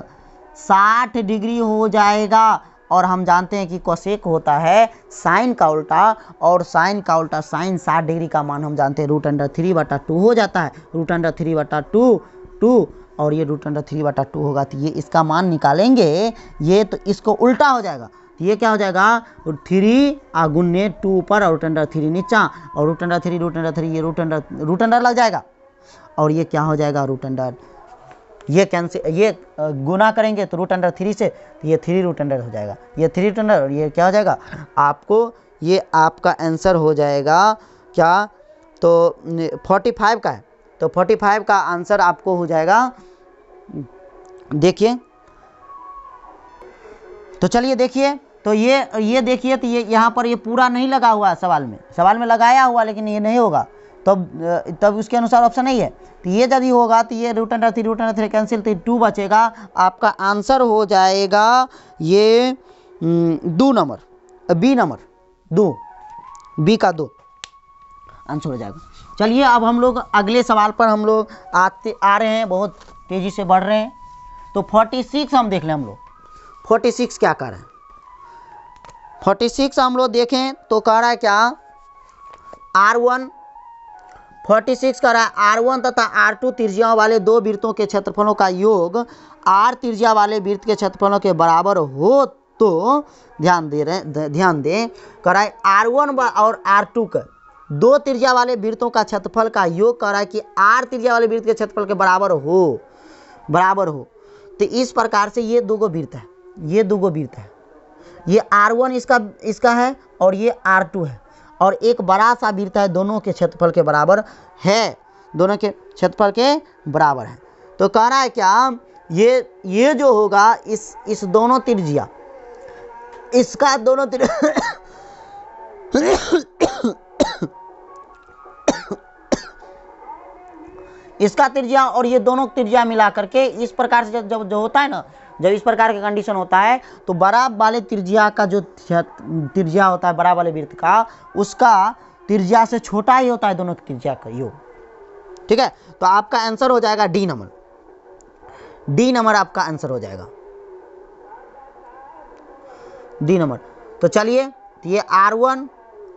60 डिग्री हो जाएगा, और हम जानते हैं कि कोसेक होता है साइन का उल्टा, और साइन का उल्टा साइन 60 डिग्री का मान हम जानते हैं √3/2 हो जाता है, √3/2 और ये √3/2 होगा, तो ये इसका मान निकालेंगे, ये तो इसको उल्टा हो जाएगा, तो ये क्या हो जाएगा 3 गुने 2 ऊपर और √3 नीचा, और √3 ये √3 लग जाएगा, और ये क्या हो जाएगा √, ये कैंसिल, ये गुना करेंगे तो √3 से, तो ये 3√, हो जाएगा, ये 3√, और ये क्या हो जाएगा आपको, ये आपका आंसर हो जाएगा क्या, तो 45 का है, तो 45 का आंसर आपको हो जाएगा। देखिए तो चलिए देखिए, तो ये देखिए, तो ये यहाँ पर ये पूरा नहीं लगा हुआ है, सवाल में लगाया हुआ लेकिन ये नहीं होगा, तब उसके अनुसार ऑप्शन नहीं है, तो ये यदि होगा तो ये √3 कैंसिल, तो 2 बचेगा, आपका आंसर हो जाएगा ये 2 नंबर, बी का 2 आंसर हो जाएगा। चलिए अब हम लोग अगले सवाल पर हम लोग आ रहे हैं, बहुत तेज़ी से बढ़ रहे हैं, तो 46 हम देख लें, हम लोग 46 क्या कर रहे हैं, 46 हम लोग देखें तो कह रहा है क्या R1, 46 कह रहा है R1 तथा R2 त्रिज्याओं वाले दो वृत्तों के क्षेत्रफलों का योग R त्रिज्या वाले वृत्त के क्षेत्रफलों के बराबर हो, तो ध्यान दें कह रहा है R1 और R2 का दो त्रिज्या वाले वृत्तों का क्षेत्रफल का योग कह रहा है कि R त्रिज्या वाले वृत्त के क्षेत्रफल के बराबर हो, तो इस प्रकार से ये दो वृत्त है, ये R1 इसका है और ये R2 है, और एक बड़ा सा वृत्त है, दोनों के क्षेत्रफल के बराबर है, तो कह रहा है क्या ये जो होगा इस दोनों त्रिज्या, इसका दोनों इसका त्रिज्या और ये दोनों त्रिज्या मिला करके इस प्रकार से जब जो होता है ना, जब इस प्रकार का कंडीशन होता है तो बड़ा वाले त्रिज्या का जो त्रिज्या होता है, बड़ा वाले वृत्त का, उसका त्रिज्या से छोटा ही होता है दोनों की त्रिज्या का योग। ठीक है, तो आपका आंसर हो जाएगा डी नंबर आपका आंसर हो जाएगा डी नंबर। तो चलिए ये R1,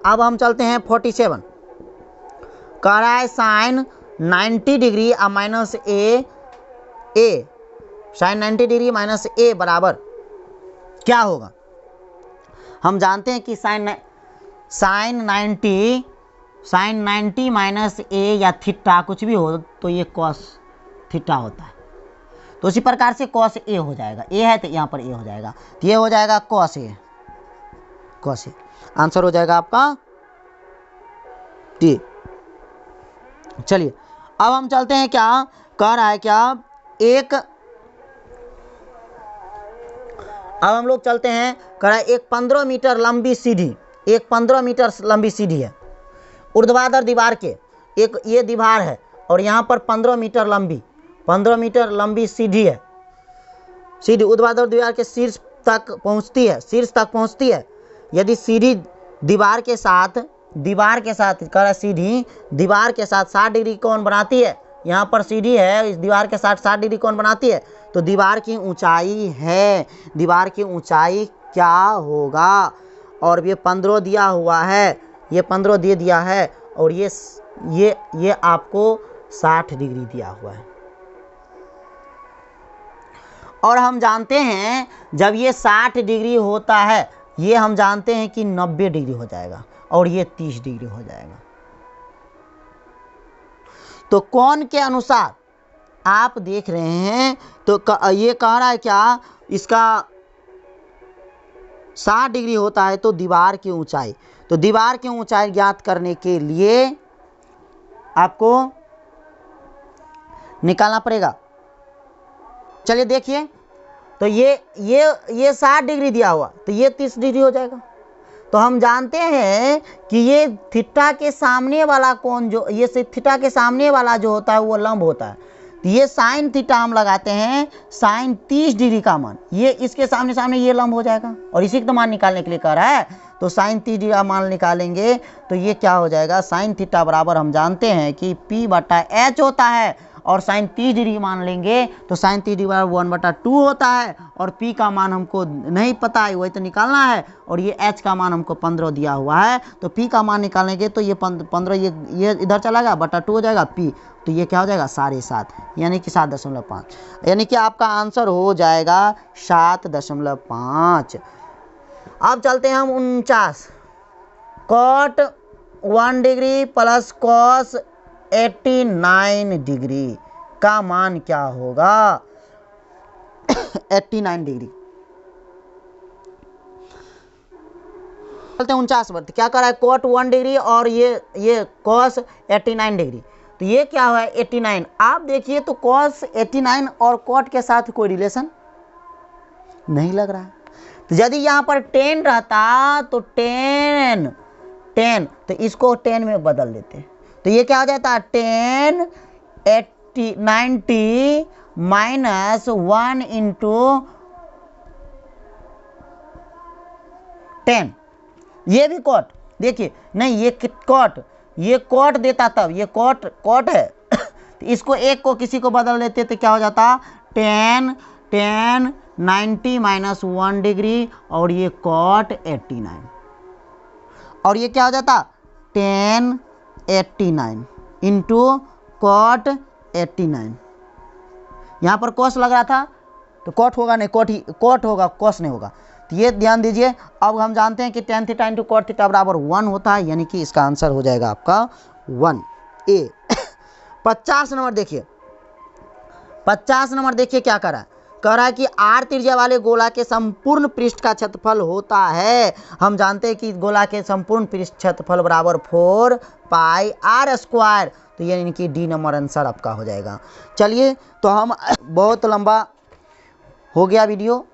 अब हम चलते हैं 47, कह रहा है साइन 90 डिग्री माइनस ए साइन 90 डिग्री माइनस ए बराबर क्या होगा। हम जानते हैं कि साइन 90 साइन 90 माइनस ए या थीटा कुछ भी हो तो ये कॉस थीटा होता है। तो उसी प्रकार से कॉस ए हो जाएगा, ए है तो यहाँ पर ए हो जाएगा, तो ये हो जाएगा cos A. Cos A answer हो जाएगा आपका टी। चलिए अब हम चलते हैं, क्या कह रहा है, क्या एक, अब हम लोग चलते हैं, कह रहा है एक 15 मीटर लंबी सीढ़ी, एक 15 मीटर लंबी सीढ़ी है ऊर्ध्वाधर दीवार के, एक ये दीवार है और यहाँ पर 15 मीटर लंबी सीढ़ी है। सीढ़ी ऊर्ध्वाधर दीवार के शीर्ष तक पहुँचती है। यदि सीढ़ी दीवार के साथ कह रहा सीढ़ी दीवार के साथ 60 डिग्री कोण बनाती है, यहाँ पर सीढ़ी है, इस दीवार के साथ 60 डिग्री कोण बनाती है, तो दीवार की ऊंचाई क्या होगा। और ये 15 दिया हुआ है, ये 15 दे दिया है और ये आपको 60 डिग्री दिया हुआ है। और हम जानते हैं जब ये 60 डिग्री होता है, ये हम जानते हैं कि 90 डिग्री हो जाएगा और ये 30 डिग्री हो जाएगा। तो कोण के अनुसार आप देख रहे हैं, तो ये कह रहा है क्या, इसका 60 डिग्री होता है तो दीवार की ऊंचाई ज्ञात करने के लिए आपको निकालना पड़ेगा। चलिए देखिए, तो ये 60 डिग्री दिया हुआ, तो ये 30 डिग्री हो जाएगा। तो हम जानते हैं कि ये थीटा के सामने वाला कोण थीटा के सामने वाला जो होता है वो लंब होता है। तो ये साइन थीटा हम लगाते हैं, साइन 30 डिग्री का मान, ये इसके सामने ये लंब हो जाएगा और इसी का मान निकालने के लिए कह रहा है। तो साइन 30 डिग्री का मान निकालेंगे तो ये क्या हो जाएगा, साइन थीटा बराबर हम जानते हैं कि P/H होता है, और साइन 30 डिग्री मान लेंगे तो साइन 30 डिग्री बराबर 1/2 होता है, और P का मान हमको नहीं पता है, वही तो निकालना है, और ये H का मान हमको 15 दिया हुआ है। तो P का मान निकालेंगे तो ये 15 ये इधर चला गया, बटा 2 हो जाएगा P, तो ये क्या हो जाएगा 7.5, यानी कि 7.5, यानी कि आपका आंसर हो जाएगा 7.5। अब चलते हैं हम 49, cot 1 degree plus cos 89 degree का मान क्या होगा। 89 डिग्री चलते हैं 49 पर, क्या कर रहा है, cot 1 डिग्री और ये cos 89 डिग्री, तो ये क्या हुआ 89। आप देखिए तो cos 89 और cot के साथ कोई रिलेशन नहीं लग रहा है। तो यदि यहाँ पर 10 रहता तो 10 तो इसको 10 में बदल देते, तो ये क्या हो जाता है 10 90 माइनस 1 इंटू 10, ये भी कॉट, देखिए नहीं ये कॉट देता, तब ये कॉट है तो इसको एक को किसी को बदल देते तो क्या हो जाता 10 90 माइनस 1 डिग्री और ये cot 89, और ये क्या हो जाता 10 89 इंटू cot 89। यहाँ पर cos लग रहा था तो cot होगा नहीं, cot होगा, cos नहीं होगा, तो ये ध्यान दीजिए। अब हम जानते हैं कि tan theta into cot theta बराबर 1 होता है, यानी कि इसका आंसर हो जाएगा आपका 1A। 50 नंबर देखिए, 50 नंबर देखिए क्या कह रहा है कि r त्रिज्या वाले गोला के संपूर्ण पृष्ठ का क्षेत्रफल होता है। हम जानते हैं कि गोला के संपूर्ण पृष्ठ क्षेत्रफल बराबर 4 पाई r², तो ये यानी कि डी नंबर आंसर आपका हो जाएगा। चलिए तो हम बहुत लंबा हो गया वीडियो,